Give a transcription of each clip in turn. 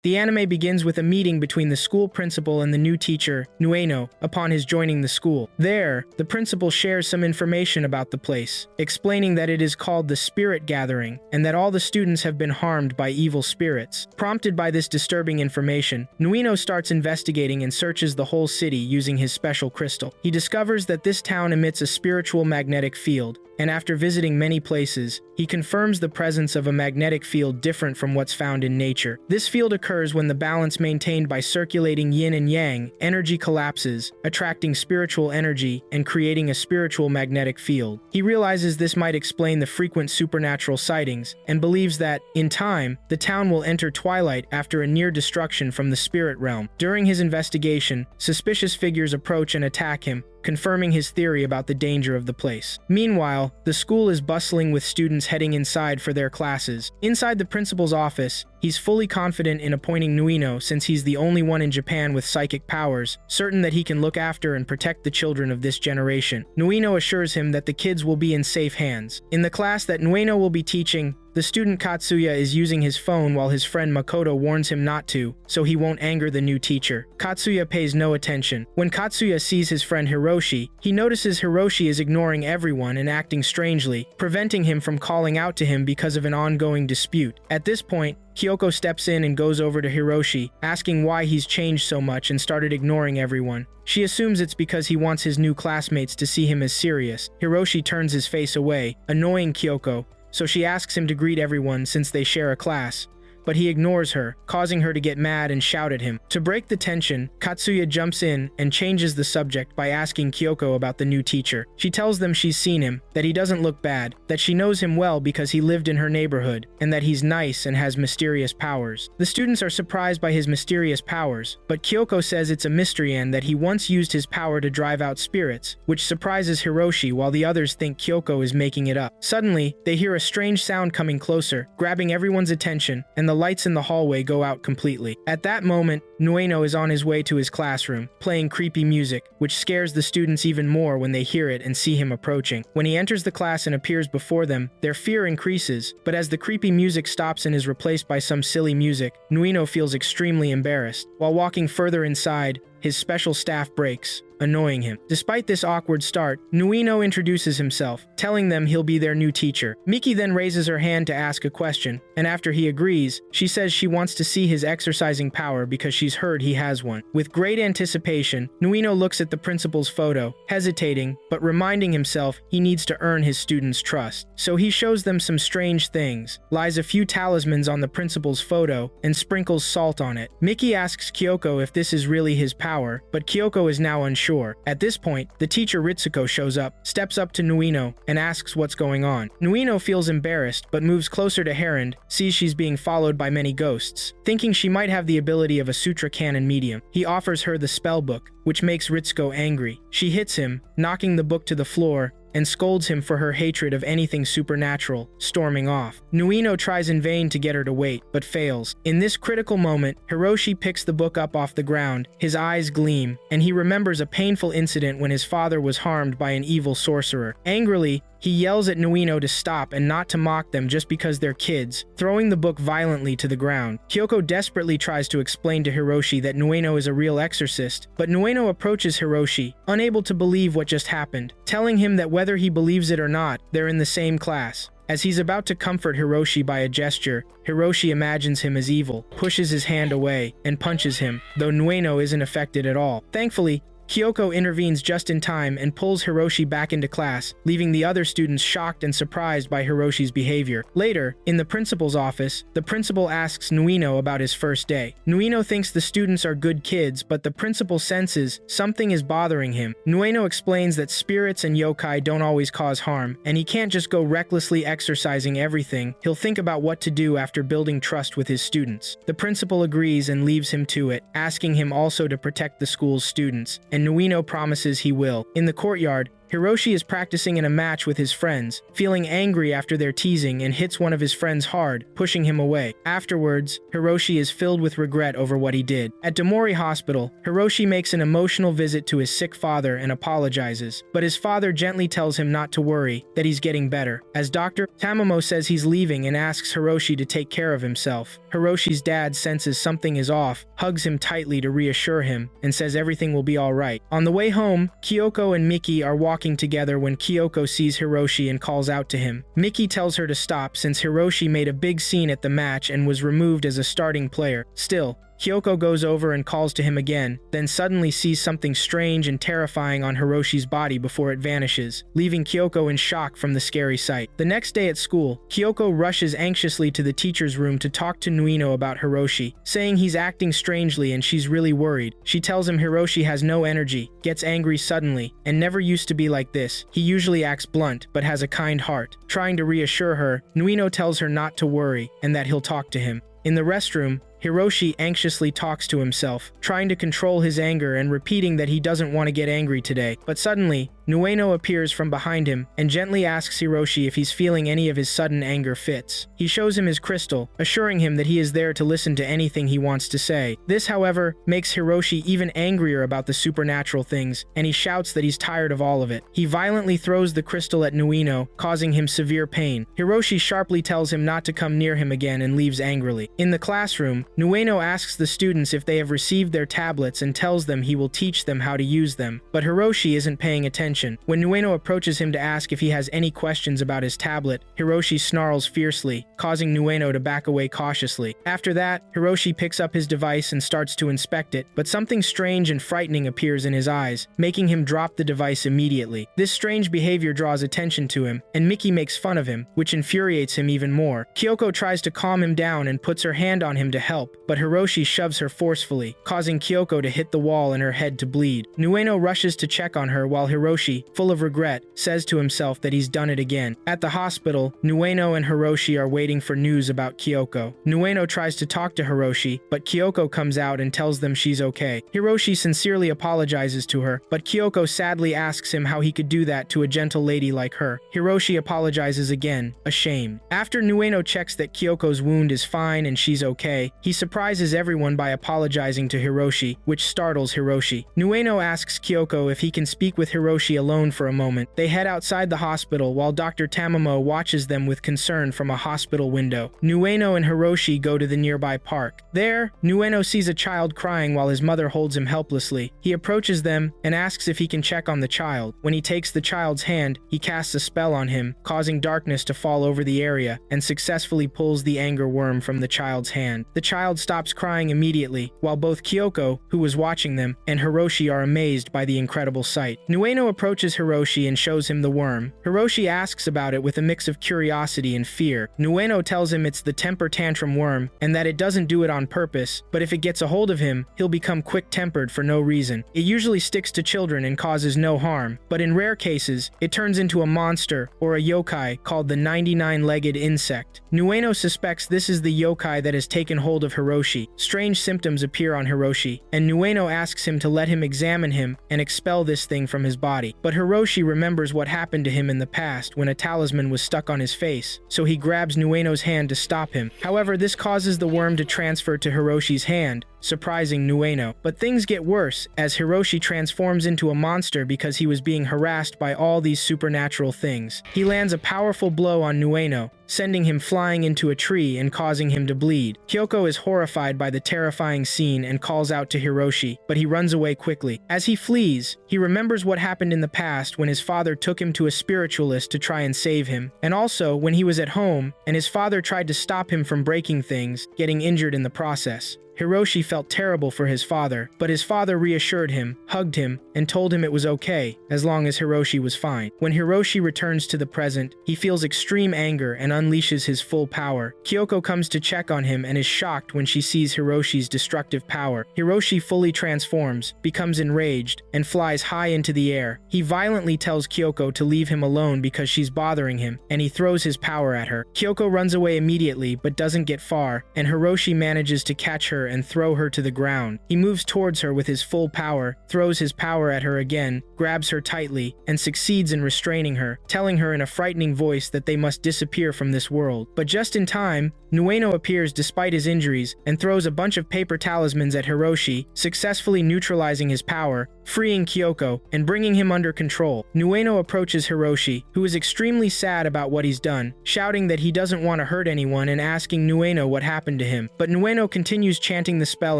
The anime begins with a meeting between the school principal and the new teacher, Nueno, upon his joining the school. There, the principal shares some information about the place, explaining that it is called the Spirit Gathering, and that all the students have been harmed by evil spirits. Prompted by this disturbing information, Nueno starts investigating and searches the whole city using his special crystal. He discovers that this town emits a spiritual magnetic field, and after visiting many places, he confirms the presence of a magnetic field different from what's found in nature. This field occurs when the balance maintained by circulating yin and yang energy collapses, attracting spiritual energy and creating a spiritual magnetic field. He realizes this might explain the frequent supernatural sightings, and believes that, in time, the town will enter twilight after a near destruction from the spirit realm. During his investigation, suspicious figures approach and attack him, confirming his theory about the danger of the place. Meanwhile, the school is bustling with students heading inside for their classes. Inside the principal's office, he's fully confident in appointing Nueno since he's the only one in Japan with psychic powers, certain that he can look after and protect the children of this generation. Nueno assures him that the kids will be in safe hands. In the class that Nueno will be teaching, the student Katsuya is using his phone while his friend Makoto warns him not to, so he won't anger the new teacher. Katsuya pays no attention. When Katsuya sees his friend Hiroshi, he notices Hiroshi is ignoring everyone and acting strangely, preventing him from calling out to him because of an ongoing dispute. At this point, Kyoko steps in and goes over to Hiroshi, asking why he's changed so much and started ignoring everyone. She assumes it's because he wants his new classmates to see him as serious. Hiroshi turns his face away, annoying Kyoko, so she asks him to greet everyone since they share a class. But he ignores her, causing her to get mad and shout at him. To break the tension, Katsuya jumps in and changes the subject by asking Kyoko about the new teacher. She tells them she's seen him, that he doesn't look bad, that she knows him well because he lived in her neighborhood, and that he's nice and has mysterious powers. The students are surprised by his mysterious powers, but Kyoko says it's a mystery and that he once used his power to drive out spirits, which surprises Hiroshi while the others think Kyoko is making it up. Suddenly, they hear a strange sound coming closer, grabbing everyone's attention, and the lights in the hallway go out completely. At that moment, Nueno is on his way to his classroom, playing creepy music, which scares the students even more when they hear it and see him approaching. When he enters the class and appears before them, their fear increases, but as the creepy music stops and is replaced by some silly music, Nueno feels extremely embarrassed. While walking further inside, his special staff breaks, annoying him. Despite this awkward start, Nueno introduces himself, telling them he'll be their new teacher. Miki then raises her hand to ask a question, and after he agrees, she says she wants to see his exercising power because she's heard he has one. With great anticipation, Nueno looks at the principal's photo, hesitating, but reminding himself he needs to earn his students' trust. So he shows them some strange things, lies a few talismans on the principal's photo, and sprinkles salt on it. Miki asks Kyoko if this is really his power, but Kyoko is now unsure. At this point, the teacher Ritsuko shows up, steps up to Nueno, and asks what's going on. Nueno feels embarrassed, but moves closer to Herend, sees she's being followed by many ghosts. Thinking she might have the ability of a sutra canon medium, he offers her the spell book, which makes Ritsuko angry. She hits him, knocking the book to the floor, and scolds him for her hatred of anything supernatural, storming off. Nueno tries in vain to get her to wait, but fails. In this critical moment, Hiroshi picks the book up off the ground, his eyes gleam, and he remembers a painful incident when his father was harmed by an evil sorcerer. Angrily, he yells at Nueno to stop and not to mock them just because they're kids, throwing the book violently to the ground. Kyoko desperately tries to explain to Hiroshi that Nueno is a real exorcist, but Nueno approaches Hiroshi, unable to believe what just happened, telling him that whether he believes it or not, they're in the same class. As he's about to comfort Hiroshi by a gesture, Hiroshi imagines him as evil, pushes his hand away, and punches him, though Nueno isn't affected at all. Thankfully, Kyoko intervenes just in time and pulls Hiroshi back into class, leaving the other students shocked and surprised by Hiroshi's behavior. Later, in the principal's office, the principal asks Nueno about his first day. Nueno thinks the students are good kids, but the principal senses something is bothering him. Nueno explains that spirits and yokai don't always cause harm, and he can't just go recklessly exercising everything. He'll think about what to do after building trust with his students. The principal agrees and leaves him to it, asking him also to protect the school's students, and Nueno promises he will. In the courtyard, Hiroshi is practicing in a match with his friends, feeling angry after their teasing, and hits one of his friends hard, pushing him away. Afterwards, Hiroshi is filled with regret over what he did. At Damori Hospital, Hiroshi makes an emotional visit to his sick father and apologizes, but his father gently tells him not to worry, that he's getting better. As Dr. Tamamo says he's leaving and asks Hiroshi to take care of himself, Hiroshi's dad senses something is off, hugs him tightly to reassure him, and says everything will be alright. On the way home, Kyoko and Miki are walking together when Kyoko sees Hiroshi and calls out to him. Miki tells her to stop since Hiroshi made a big scene at the match and was removed as a starting player. Still, Kyoko goes over and calls to him again, then suddenly sees something strange and terrifying on Hiroshi's body before it vanishes, leaving Kyoko in shock from the scary sight. The next day at school, Kyoko rushes anxiously to the teacher's room to talk to Nuino about Hiroshi, saying he's acting strangely and she's really worried. She tells him Hiroshi has no energy, gets angry suddenly, and never used to be like this. He usually acts blunt, but has a kind heart. Trying to reassure her, Nuino tells her not to worry and that he'll talk to him. In the restroom, Hiroshi anxiously talks to himself, trying to control his anger and repeating that he doesn't want to get angry today. But suddenly, Nueno appears from behind him and gently asks Hiroshi if he's feeling any of his sudden anger fits. He shows him his crystal, assuring him that he is there to listen to anything he wants to say. This, however, makes Hiroshi even angrier about the supernatural things, and he shouts that he's tired of all of it. He violently throws the crystal at Nueno, causing him severe pain. Hiroshi sharply tells him not to come near him again and leaves angrily. In the classroom, Nueno asks the students if they have received their tablets and tells them he will teach them how to use them, but Hiroshi isn't paying attention. When Nueno approaches him to ask if he has any questions about his tablet, Hiroshi snarls fiercely, causing Nueno to back away cautiously. After that, Hiroshi picks up his device and starts to inspect it, but something strange and frightening appears in his eyes, making him drop the device immediately. This strange behavior draws attention to him, and Miki makes fun of him, which infuriates him even more. Kyoko tries to calm him down and puts her hand on him to help, but Hiroshi shoves her forcefully, causing Kyoko to hit the wall and her head to bleed. Nueno rushes to check on her while Hiroshi, full of regret, says to himself that he's done it again. At the hospital, Nueno and Hiroshi are waiting for news about Kyoko. Nueno tries to talk to Hiroshi, but Kyoko comes out and tells them she's okay. Hiroshi sincerely apologizes to her, but Kyoko sadly asks him how he could do that to a gentle lady like her. Hiroshi apologizes again, ashamed. After Nueno checks that Kyoko's wound is fine and she's okay, he surprises everyone by apologizing to Hiroshi, which startles Hiroshi. Nueno asks Kyoko if he can speak with Hiroshi alone for a moment. They head outside the hospital while Dr. Tamamo watches them with concern from a hospital window. Nueno and Hiroshi go to the nearby park. There, Nueno sees a child crying while his mother holds him helplessly. He approaches them and asks if he can check on the child. When he takes the child's hand, he casts a spell on him, causing darkness to fall over the area, and successfully pulls the anger worm from the child's hand. The child stops crying immediately, while both Kyoko, who was watching them, and Hiroshi are amazed by the incredible sight. Nueno approaches Hiroshi and shows him the worm. Hiroshi asks about it with a mix of curiosity and fear. Nueno tells him it's the temper tantrum worm, and that it doesn't do it on purpose, but if it gets a hold of him, he'll become quick-tempered for no reason. It usually sticks to children and causes no harm, but in rare cases, it turns into a monster, or a yokai, called the 99-legged insect. Nueno suspects this is the yokai that has taken hold of Hiroshi. Strange symptoms appear on Hiroshi, and Nueno asks him to let him examine him and expel this thing from his body. But Hiroshi remembers what happened to him in the past when a talisman was stuck on his face, so he grabs Nueno's hand to stop him. However, this causes the worm to transfer to Hiroshi's hand, surprising Nueno. But things get worse as Hiroshi transforms into a monster because he was being harassed by all these supernatural things. He lands a powerful blow on Nueno, sending him flying into a tree and causing him to bleed. Kyoko is horrified by the terrifying scene and calls out to Hiroshi, but he runs away quickly. As he flees, he remembers what happened in the past when his father took him to a spiritualist to try and save him, and also when he was at home and his father tried to stop him from breaking things, getting injured in the process. Hiroshi felt terrible for his father, but his father reassured him, hugged him, and told him it was okay, as long as Hiroshi was fine. When Hiroshi returns to the present, he feels extreme anger and unleashes his full power. Kyoko comes to check on him and is shocked when she sees Hiroshi's destructive power. Hiroshi fully transforms, becomes enraged, and flies high into the air. He violently tells Kyoko to leave him alone because she's bothering him, and he throws his power at her. Kyoko runs away immediately but doesn't get far, and Hiroshi manages to catch her her and throw her to the ground. He moves towards her with his full power, throws his power at her again, grabs her tightly, and succeeds in restraining her, telling her in a frightening voice that they must disappear from this world. But just in time, Nueno appears despite his injuries and throws a bunch of paper talismans at Hiroshi, successfully neutralizing his power, freeing Kyoko, and bringing him under control. Nueno approaches Hiroshi, who is extremely sad about what he's done, shouting that he doesn't want to hurt anyone and asking Nueno what happened to him. But Nueno continues chanting the spell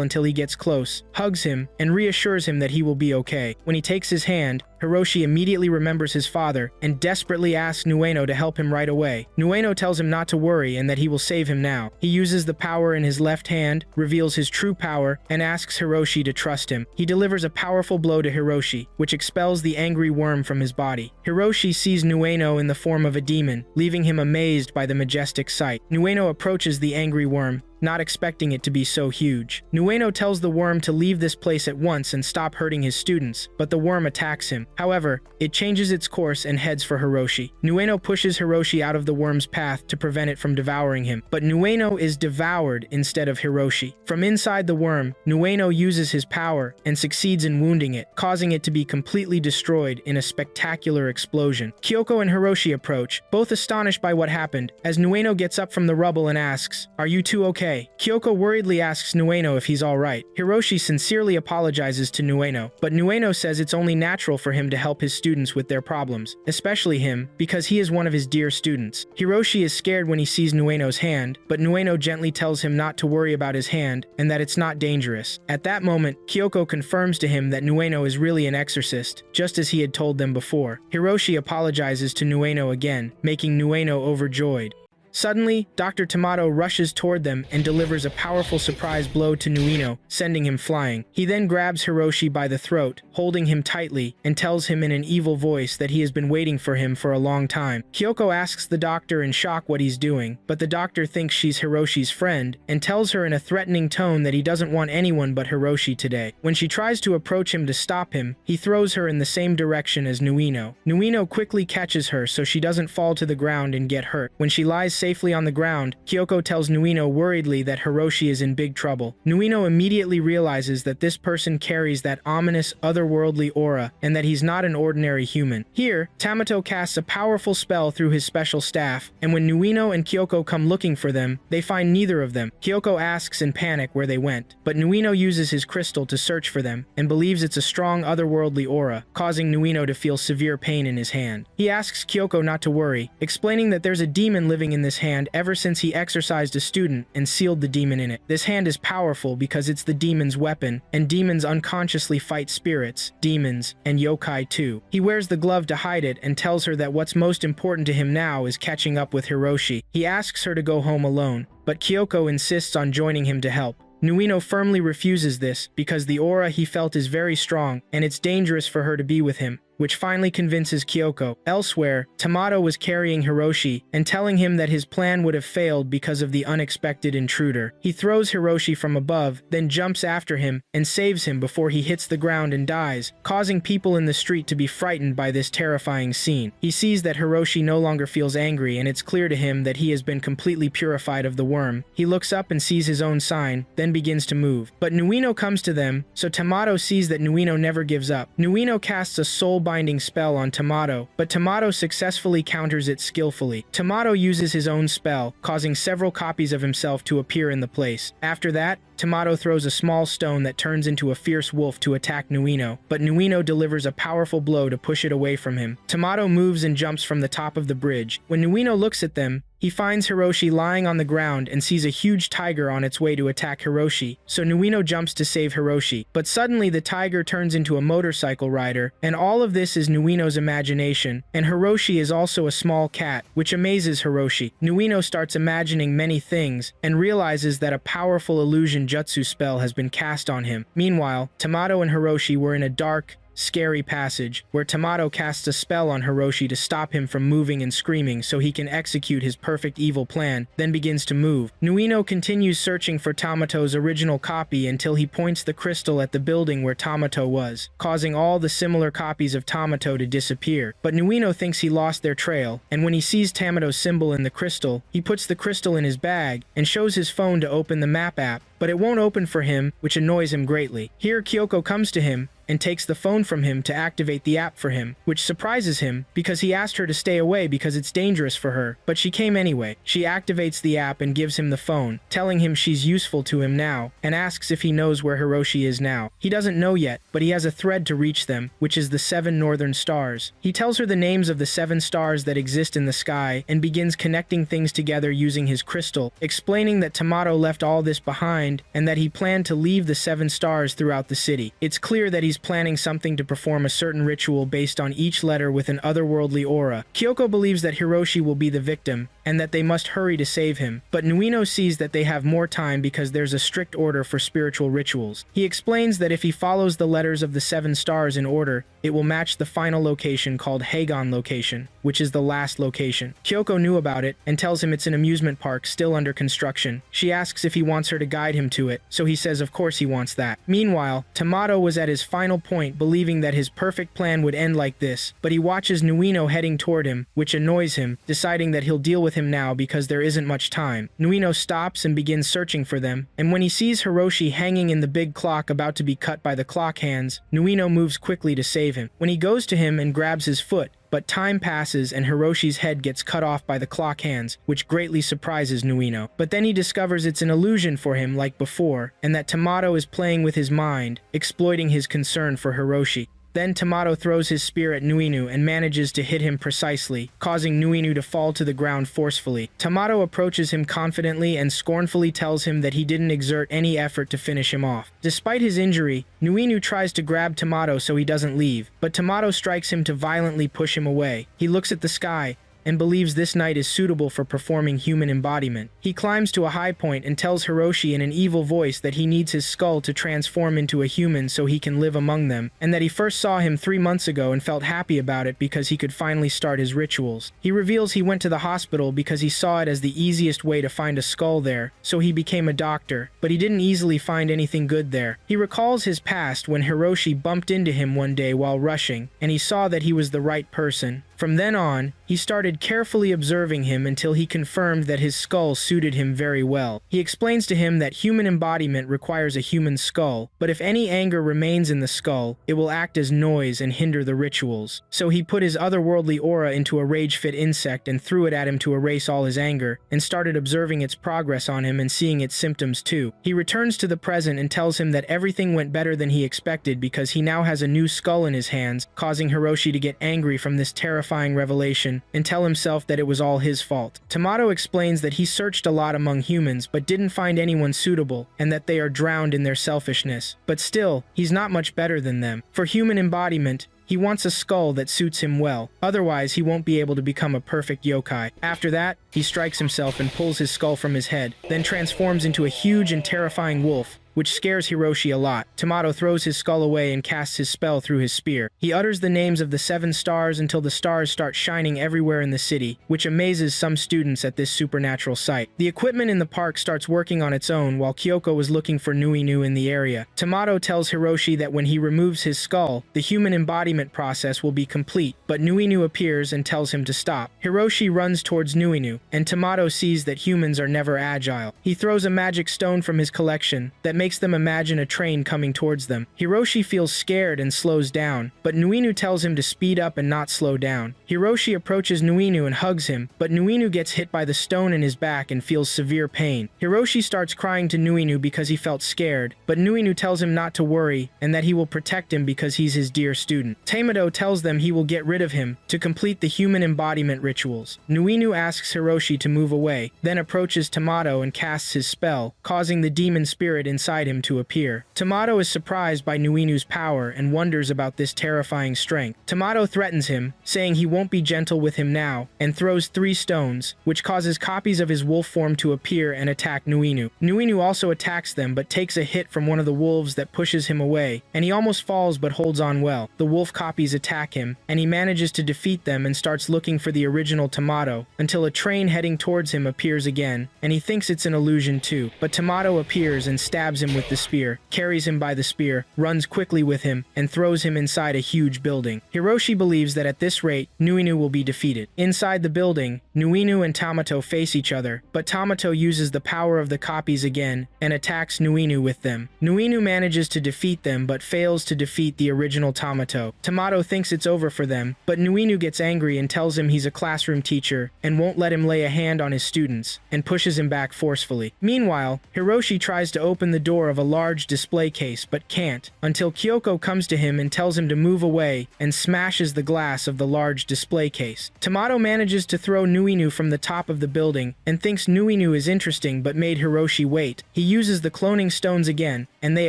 until he gets close, hugs him, and reassures him that he will be okay. When he takes his hand, Hiroshi immediately remembers his father and desperately asks Nueno to help him right away. Nueno tells him not to worry and that he will save him now. He uses the power in his left hand, reveals his true power, and asks Hiroshi to trust him. He delivers a powerful blow to Hiroshi, which expels the angry worm from his body. Hiroshi sees Nueno in the form of a demon, leaving him amazed by the majestic sight. Nueno approaches the angry worm, not expecting it to be so huge. Nueno tells the worm to leave this place at once and stop hurting his students, but the worm attacks him. However, it changes its course and heads for Hiroshi. Nueno pushes Hiroshi out of the worm's path to prevent it from devouring him, but Nueno is devoured instead of Hiroshi. From inside the worm, Nueno uses his power and succeeds in wounding it, causing it to be completely destroyed in a spectacular explosion. Kyoko and Hiroshi approach, both astonished by what happened, as Nueno gets up from the rubble and asks, "Are you two okay?" Kyoko worriedly asks Nueno if he's alright. Hiroshi sincerely apologizes to Nueno, but Nueno says it's only natural for him to help his students with their problems, especially him, because he is one of his dear students. Hiroshi is scared when he sees Nueno's hand, but Nueno gently tells him not to worry about his hand and that it's not dangerous. At that moment, Kyoko confirms to him that Nueno is really an exorcist, just as he had told them before. Hiroshi apologizes to Nueno again, making Nueno overjoyed. Suddenly, Dr. Tomato rushes toward them and delivers a powerful surprise blow to Nueno, sending him flying. He then grabs Hiroshi by the throat, holding him tightly, and tells him in an evil voice that he has been waiting for him for a long time. Kyoko asks the doctor in shock what he's doing, but the doctor thinks she's Hiroshi's friend and tells her in a threatening tone that he doesn't want anyone but Hiroshi today. When she tries to approach him to stop him, he throws her in the same direction as Nueno. Nueno quickly catches her so she doesn't fall to the ground and get hurt. When she lies safely on the ground, Kyoko tells Nueno worriedly that Hiroshi is in big trouble. Nueno immediately realizes that this person carries that ominous, otherworldly aura, and that he's not an ordinary human. Here, Tamato casts a powerful spell through his special staff, and when Nueno and Kyoko come looking for them, they find neither of them. Kyoko asks in panic where they went, but Nueno uses his crystal to search for them, and believes it's a strong otherworldly aura, causing Nueno to feel severe pain in his hand. He asks Kyoko not to worry, explaining that there's a demon living in this hand ever since he exorcised a student and sealed the demon in it. This hand is powerful because it's the demon's weapon, and demons unconsciously fight spirits, demons, and yokai too. He wears the glove to hide it and tells her that what's most important to him now is catching up with Hiroshi. He asks her to go home alone, but Kyoko insists on joining him to help. Nueno firmly refuses this because the aura he felt is very strong and it's dangerous for her to be with him, which finally convinces Kyoko. Elsewhere, Tomato was carrying Hiroshi and telling him that his plan would have failed because of the unexpected intruder. He throws Hiroshi from above, then jumps after him and saves him before he hits the ground and dies, causing people in the street to be frightened by this terrifying scene. He sees that Hiroshi no longer feels angry and it's clear to him that he has been completely purified of the worm. He looks up and sees his own sign, then begins to move. But Nueno comes to them, so Tomato sees that Nueno never gives up. Nueno casts a soul-binding spell on Tomato, but Tomato successfully counters it skillfully. Tomato uses his own spell, causing several copies of himself to appear in the place. After that, Tomato throws a small stone that turns into a fierce wolf to attack Nueno, but Nueno delivers a powerful blow to push it away from him. Tomato moves and jumps from the top of the bridge. When Nueno looks at them, he finds Hiroshi lying on the ground and sees a huge tiger on its way to attack Hiroshi, so Nueno jumps to save Hiroshi. But suddenly the tiger turns into a motorcycle rider, and all of this is Nueno's imagination, and Hiroshi is also a small cat, which amazes Hiroshi. Nueno starts imagining many things, and realizes that a powerful illusion jutsu spell has been cast on him. Meanwhile, Tomato and Hiroshi were in a dark, scary passage, where Tamato casts a spell on Hiroshi to stop him from moving and screaming so he can execute his perfect evil plan, then begins to move. Nuino continues searching for Tamato's original copy until he points the crystal at the building where Tamato was, causing all the similar copies of Tamato to disappear. But Nuino thinks he lost their trail, and when he sees Tamato's symbol in the crystal, he puts the crystal in his bag and shows his phone to open the map app, but it won't open for him, which annoys him greatly. Here, Kyoko comes to him and takes the phone from him to activate the app for him, which surprises him because he asked her to stay away because it's dangerous for her, but she came anyway. She activates the app and gives him the phone, telling him she's useful to him now, and asks if he knows where Hiroshi is now. He doesn't know yet, but he has a thread to reach them, which is the 7 northern stars. He tells her the names of the 7 stars that exist in the sky and begins connecting things together using his crystal, explaining that Tamato left all this behind and that he planned to leave the 7 stars throughout the city. It's clear that he's planning something to perform a certain ritual based on each letter with an otherworldly aura. Kyoko believes that Hiroshi will be the victim, and that they must hurry to save him, but Nuino sees that they have more time because there's a strict order for spiritual rituals. He explains that if he follows the letters of the 7 stars in order, it will match the final location called Hagon location, which is the last location. Kyoko knew about it and tells him it's an amusement park still under construction. She asks if he wants her to guide him to it, so he says of course he wants that. Meanwhile, Tamato was at his final point, believing that his perfect plan would end like this, but he watches Nuino heading toward him, which annoys him, deciding that he'll deal with him now because there isn't much time. Nuino stops and begins searching for them, and when he sees Hiroshi hanging in the big clock about to be cut by the clock hands, Nuino moves quickly to save him. When he goes to him and grabs his foot, but time passes and Hiroshi's head gets cut off by the clock hands, which greatly surprises Nuino. But then he discovers it's an illusion for him like before, and that Tamato is playing with his mind, exploiting his concern for Hiroshi. Then Tamato throws his spear at Nuino and manages to hit him precisely, causing Nuino to fall to the ground forcefully. Tamato approaches him confidently and scornfully tells him that he didn't exert any effort to finish him off. Despite his injury, Nuino tries to grab Tamato so he doesn't leave, but Tamato strikes him to violently push him away. He looks at the sky and believes this night is suitable for performing human embodiment. He climbs to a high point and tells Hiroshi in an evil voice that he needs his skull to transform into a human so he can live among them, and that he first saw him 3 months ago and felt happy about it because he could finally start his rituals. He reveals he went to the hospital because he saw it as the easiest way to find a skull there, so he became a doctor, but he didn't easily find anything good there. He recalls his past when Hiroshi bumped into him one day while rushing, and he saw that he was the right person. From then on, he started carefully observing him until he confirmed that his skull suited him very well. He explains to him that human embodiment requires a human skull, but if any anger remains in the skull, it will act as noise and hinder the rituals. So he put his otherworldly aura into a rage-fit insect and threw it at him to erase all his anger, and started observing its progress on him and seeing its symptoms too. He returns to the present and tells him that everything went better than he expected because he now has a new skull in his hands, causing Hiroshi to get angry from this terrifying revelation and tell himself that it was all his fault. Tamato explains that he searched a lot among humans but didn't find anyone suitable and that they are drowned in their selfishness. But still, he's not much better than them. For human embodiment, he wants a skull that suits him well, otherwise he won't be able to become a perfect yokai. After that, he strikes himself and pulls his skull from his head, then transforms into a huge and terrifying wolf, which scares Hiroshi a lot. Tamato throws his skull away and casts his spell through his spear. He utters the names of the 7 stars until the stars start shining everywhere in the city, which amazes some students at this supernatural sight. The equipment in the park starts working on its own while Kyoko was looking for Nuino in the area. Tamato tells Hiroshi that when he removes his skull, the human embodiment process will be complete, but Nuino appears and tells him to stop. Hiroshi runs towards Nuino, and Tamato sees that humans are never agile. He throws a magic stone from his collection that makes them imagine a train coming towards them. Hiroshi feels scared and slows down, but Nuino tells him to speed up and not slow down. Hiroshi approaches Nuino and hugs him, but Nuino gets hit by the stone in his back and feels severe pain. Hiroshi starts crying to Nuino because he felt scared, but Nuino tells him not to worry and that he will protect him because he's his dear student. Tamado tells them he will get rid of him to complete the human embodiment rituals. Nuino asks Hiroshi to move away, then approaches Tamato and casts his spell, causing the demon spirit inside inside him to appear. Tamato is surprised by Nuinu's power and wonders about this terrifying strength. Tamato threatens him, saying he won't be gentle with him now, and throws 3 stones, which causes copies of his wolf form to appear and attack Nuinu. Nuinu also attacks them but takes a hit from one of the wolves that pushes him away, and he almost falls but holds on well. The wolf copies attack him, and he manages to defeat them and starts looking for the original Tamato, until a train heading towards him appears again, and he thinks it's an illusion too. But Tamato appears and stabs him with the spear, carries him by the spear, runs quickly with him, and throws him inside a huge building. Hiroshi believes that at this rate, Nuinu will be defeated. Inside the building, Nuinu and Tamato face each other, but Tamato uses the power of the copies again and attacks Nuinu with them. Nuinu manages to defeat them but fails to defeat the original Tamato. Tamato thinks it's over for them, but Nuinu gets angry and tells him he's a classroom teacher and won't let him lay a hand on his students, and pushes him back forcefully. Meanwhile, Hiroshi tries to open the door of a large display case but can't, until Kyoko comes to him and tells him to move away and smashes the glass of the large display case. Tamato manages to throw Nuinu from the top of the building and thinks Nuinu is interesting but made Hiroshi wait. He uses the cloning stones again, and they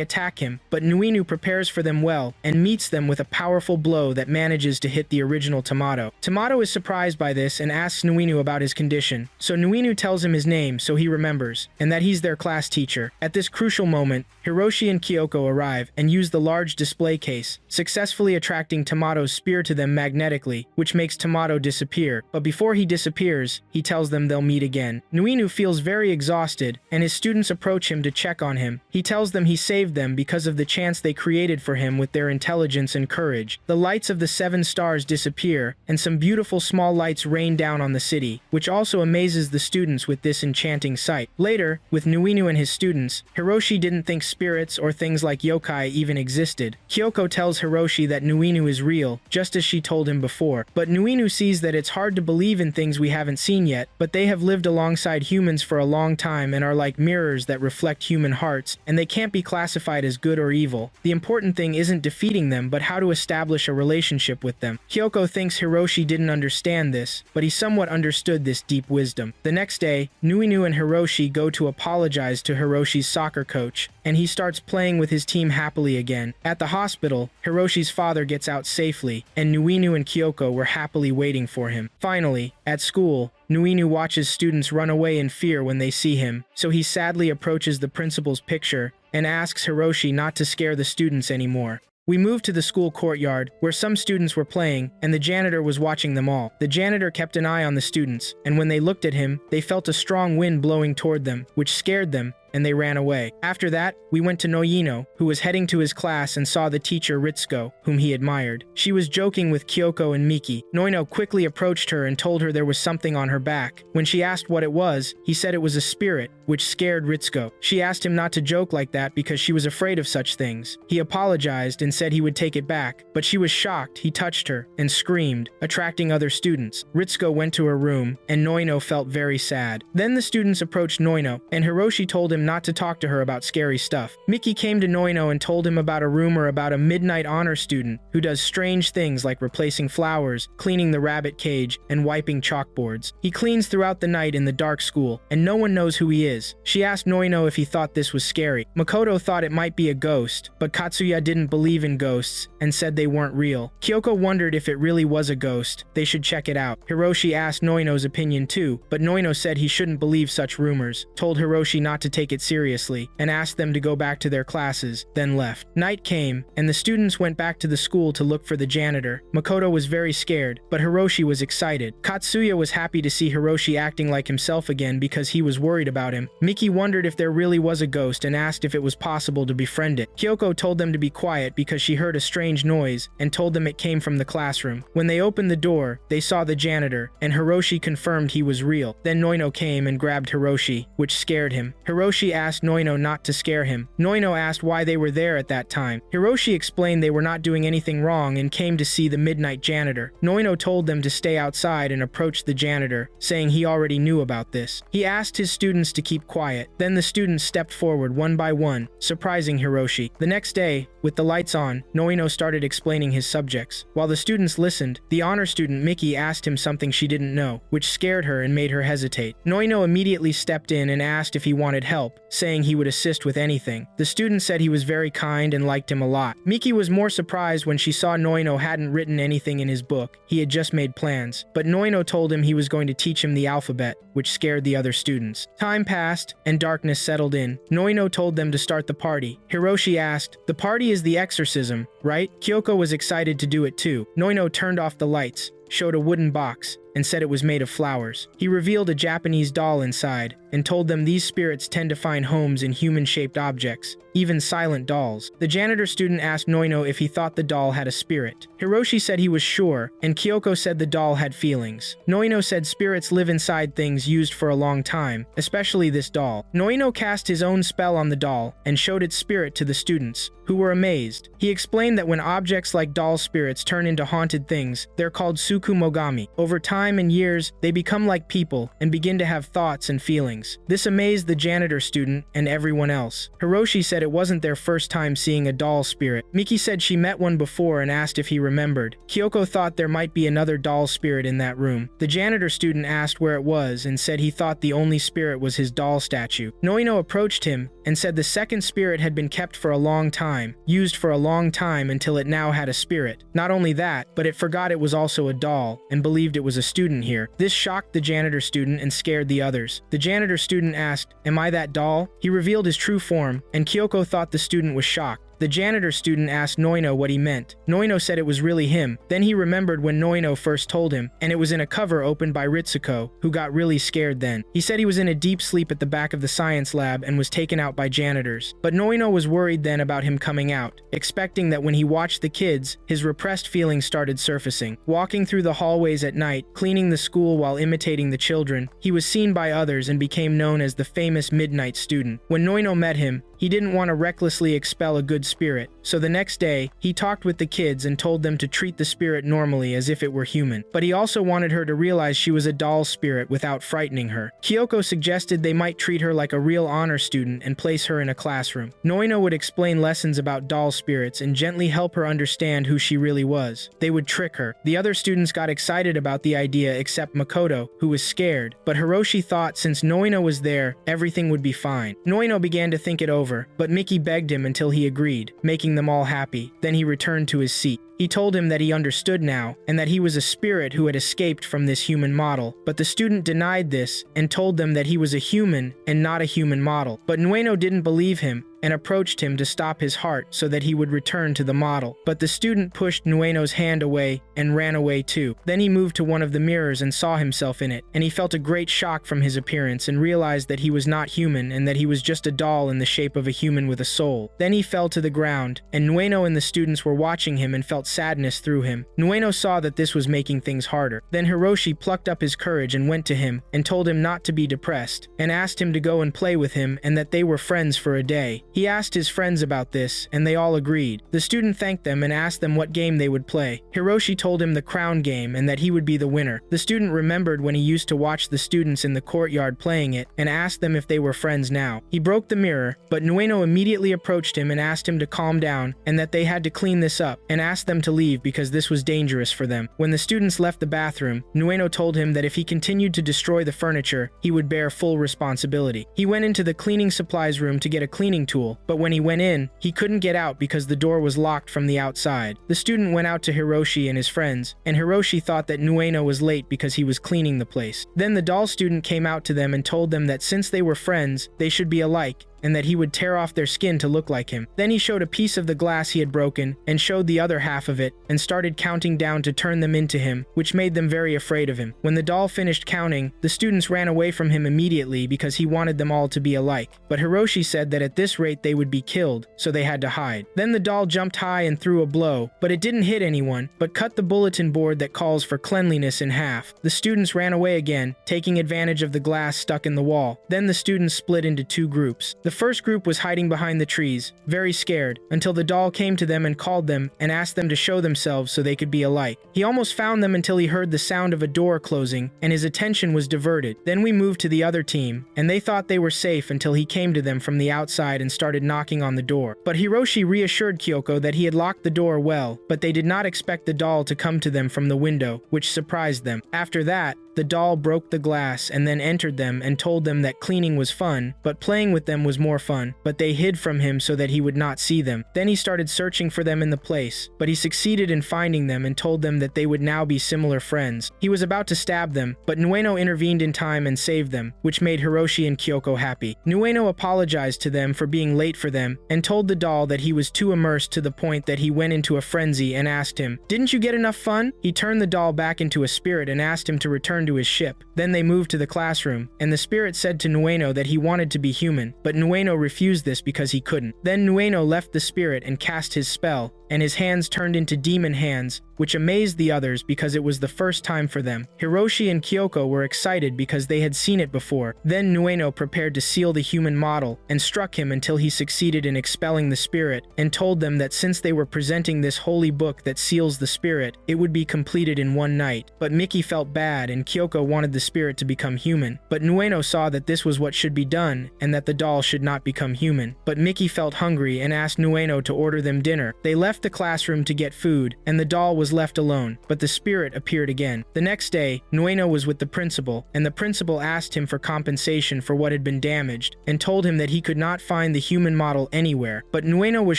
attack him, but Nuinu prepares for them well and meets them with a powerful blow that manages to hit the original Tamato. Tamato is surprised by this and asks Nuinu about his condition, so Nuinu tells him his name so he remembers, and that he's their class teacher. At this crucial moment, Hiroshi and Kyoko arrive and use the large display case, successfully attracting Tamato's spear to them magnetically, which makes Tamato disappear, but before he disappears, he tells them they'll meet again. Nuinu feels very exhausted, and his students approach him to check on him. He tells them he saved them because of the chance they created for him with their intelligence and courage. The lights of the 7 stars disappear, and some beautiful small lights rain down on the city, which also amazes the students with this enchanting sight. Later, with Nuinu and his students, Hiroshi didn't think spirits or things like yokai even existed. Kyoko tells Hiroshi that Nuinu is real, just as she told him before, but Nuinu sees that it's hard to believe in things we haven't seen yet, but they have lived alongside humans for a long time and are like mirrors that reflect human hearts, and they can't be classified as good or evil. The important thing isn't defeating them, but how to establish a relationship with them. Kyoko thinks Hiroshi didn't understand this, but he somewhat understood this deep wisdom. The next day, Nuinu and Hiroshi go to apologize to Hiroshi's soccer coach, and he starts playing with his team happily again. At the hospital, Hiroshi's father gets out safely, and Nuinu and Kyoko were happily waiting for him. Finally, at school, Nuinu watches students run away in fear when they see him, so he sadly approaches the principal's picture and asks Hiroshi not to scare the students anymore. We moved to the school courtyard, where some students were playing, and the janitor was watching them all. The janitor kept an eye on the students, and when they looked at him, they felt a strong wind blowing toward them, which scared them, and they ran away. After that, we went to Noino, who was heading to his class and saw the teacher Ritsuko, whom he admired. She was joking with Kyoko and Miki. Noino quickly approached her and told her there was something on her back. When she asked what it was, he said it was a spirit, which scared Ritsuko. She asked him not to joke like that because she was afraid of such things. He apologized and said he would take it back, but she was shocked. He touched her and screamed, attracting other students. Ritsuko went to her room, and Noino felt very sad. Then the students approached Noino, and Hiroshi told him not to talk to her about scary stuff. Miki came to Noino and told him about a rumor about a midnight honor student who does strange things like replacing flowers, cleaning the rabbit cage, and wiping chalkboards. He cleans throughout the night in the dark school, and no one knows who he is. She asked Noino if he thought this was scary. Makoto thought it might be a ghost, but Katsuya didn't believe in ghosts and said they weren't real. Kyoko wondered if it really was a ghost. They should check it out. Hiroshi asked Noino's opinion too, but Noino said he shouldn't believe such rumors, told Hiroshi not to take it seriously, and asked them to go back to their classes, then left. Night came, and the students went back to the school to look for the janitor. Makoto was very scared, but Hiroshi was excited. Katsuya was happy to see Hiroshi acting like himself again because he was worried about him. Miki wondered if there really was a ghost and asked if it was possible to befriend it. Kyoko told them to be quiet because she heard a strange noise and told them it came from the classroom. When they opened the door, they saw the janitor, and Hiroshi confirmed he was real. Then Noino came and grabbed Hiroshi, which scared him. Hiroshi asked Noino not to scare him. Noino asked why they were there at that time. Hiroshi explained they were not doing anything wrong and came to see the midnight janitor. Noino told them to stay outside and approached the janitor, saying he already knew about this. He asked his students to keep quiet. Then the students stepped forward one by one, surprising Hiroshi. The next day, with the lights on, Noino started explaining his subjects. While the students listened, the honor student Miki asked him something she didn't know, which scared her and made her hesitate. Noino immediately stepped in and asked if he wanted help, help, saying he would assist with anything. The student said he was very kind and liked him a lot. Miki was more surprised when she saw Noino hadn't written anything in his book. He had just made plans. But Noino told him he was going to teach him the alphabet, which scared the other students. Time passed, and darkness settled in. Noino told them to start the party. Hiroshi asked, "The party is the exorcism, right?" Kyoko was excited to do it too. Noino turned off the lights, showed a wooden box, and said it was made of flowers. He revealed a Japanese doll inside, and told them these spirits tend to find homes in human-shaped objects, even silent dolls. The janitor student asked Noino if he thought the doll had a spirit. Hiroshi said he was sure, and Kyoko said the doll had feelings. Noino said spirits live inside things used for a long time, especially this doll. Noino cast his own spell on the doll, and showed its spirit to the students, who were amazed. He explained that when objects like doll spirits turn into haunted things, they're called tsukumogami. Over time and years, they become like people, and begin to have thoughts and feelings. This amazed the janitor student and everyone else. Hiroshi said it wasn't their first time seeing a doll spirit. Miki said she met one before and asked if he remembered. Kyoko thought there might be another doll spirit in that room. The janitor student asked where it was and said he thought the only spirit was his doll statue. Noino approached him and said the second spirit had been kept for a long time, used for a long time until it now had a spirit. Not only that, but it forgot it was also a doll and believed it was a student here. This shocked the janitor student and scared the others. The janitor student asked, "Am I that doll?" He revealed his true form, and Kyoko thought the student was shocked. The janitor student asked Noino what he meant. Noino said it was really him. Then he remembered when Noino first told him, and it was in a cover opened by Ritsuko, who got really scared then. He said he was in a deep sleep at the back of the science lab and was taken out by janitors. But Noino was worried then about him coming out, expecting that when he watched the kids, his repressed feelings started surfacing. Walking through the hallways at night, cleaning the school while imitating the children, he was seen by others and became known as the famous Midnight Student. When Noino met him, he didn't want to recklessly expel a good spirit, so the next day, he talked with the kids and told them to treat the spirit normally as if it were human. But he also wanted her to realize she was a doll spirit without frightening her. Kyoko suggested they might treat her like a real honor student and place her in a classroom. Noino would explain lessons about doll spirits and gently help her understand who she really was. They would trick her. The other students got excited about the idea except Makoto, who was scared, but Hiroshi thought since Noino was there, everything would be fine. Noino began to think it over, but Miki begged him until he agreed, making them all happy. Then he returned to his seat. He told him that he understood now, and that he was a spirit who had escaped from this human model. But the student denied this, and told them that he was a human and not a human model. But Nueno didn't believe him, and approached him to stop his heart so that he would return to the model. But the student pushed Nueno's hand away and ran away too. Then he moved to one of the mirrors and saw himself in it, and he felt a great shock from his appearance and realized that he was not human and that he was just a doll in the shape of a human with a soul. Then he fell to the ground, and Nueno and the students were watching him and felt sadness through him. Nueno saw that this was making things harder. Then Hiroshi plucked up his courage and went to him and told him not to be depressed, and asked him to go and play with him and that they were friends for a day. He asked his friends about this, and they all agreed. The student thanked them and asked them what game they would play. Hiroshi told him the crown game and that he would be the winner. The student remembered when he used to watch the students in the courtyard playing it and asked them if they were friends now. He broke the mirror, but Nueno immediately approached him and asked him to calm down and that they had to clean this up, and asked them to leave because this was dangerous for them. When the students left the bathroom, Nueno told him that if he continued to destroy the furniture, he would bear full responsibility. He went into the cleaning supplies room to get a cleaning tool, but when he went in, he couldn't get out because the door was locked from the outside. The student went out to Hiroshi and his friends, and Hiroshi thought that Nueno was late because he was cleaning the place. Then the doll student came out to them and told them that since they were friends, they should be alike, and that he would tear off their skin to look like him. Then he showed a piece of the glass he had broken, and showed the other half of it, and started counting down to turn them into him, which made them very afraid of him. When the doll finished counting, the students ran away from him immediately because he wanted them all to be alike. But Hiroshi said that at this rate they would be killed, so they had to hide. Then the doll jumped high and threw a blow, but it didn't hit anyone, but cut the bulletin board that calls for cleanliness in half. The students ran away again, taking advantage of the glass stuck in the wall. Then the students split into two groups. The first group was hiding behind the trees, very scared, until the doll came to them and called them and asked them to show themselves so they could be alike. He almost found them until he heard the sound of a door closing, and his attention was diverted. Then we moved to the other team, and they thought they were safe until he came to them from the outside and started knocking on the door. But Hiroshi reassured Kyoko that he had locked the door well, but they did not expect the doll to come to them from the window, which surprised them. After that, the doll broke the glass and then entered them and told them that cleaning was fun, but playing with them was more fun, but they hid from him so that he would not see them. Then he started searching for them in the place, but he succeeded in finding them and told them that they would now be similar friends. He was about to stab them, but Nueno intervened in time and saved them, which made Hiroshi and Kyoko happy. Nueno apologized to them for being late for them and told the doll that he was too immersed to the point that he went into a frenzy and asked him, "Didn't you get enough fun?" He turned the doll back into a spirit and asked him to return to his ship. Then they moved to the classroom, and the spirit said to Nueno that he wanted to be human, but Nueno refused this because he couldn't. Then Nueno left the spirit and cast his spell, and his hands turned into demon hands, which amazed the others because it was the first time for them. Hiroshi and Kyoko were excited because they had seen it before. Then Nueno prepared to seal the human model and struck him until he succeeded in expelling the spirit and told them that since they were presenting this holy book that seals the spirit, it would be completed in one night. But Miki felt bad and Kyoko wanted the spirit to become human. But Nueno saw that this was what should be done and that the doll should not become human. But Miki felt hungry and asked Nueno to order them dinner. They left the classroom to get food and the doll was left alone, but the spirit appeared again. The next day, Nueno was with the principal, and the principal asked him for compensation for what had been damaged, and told him that he could not find the human model anywhere. But Nueno was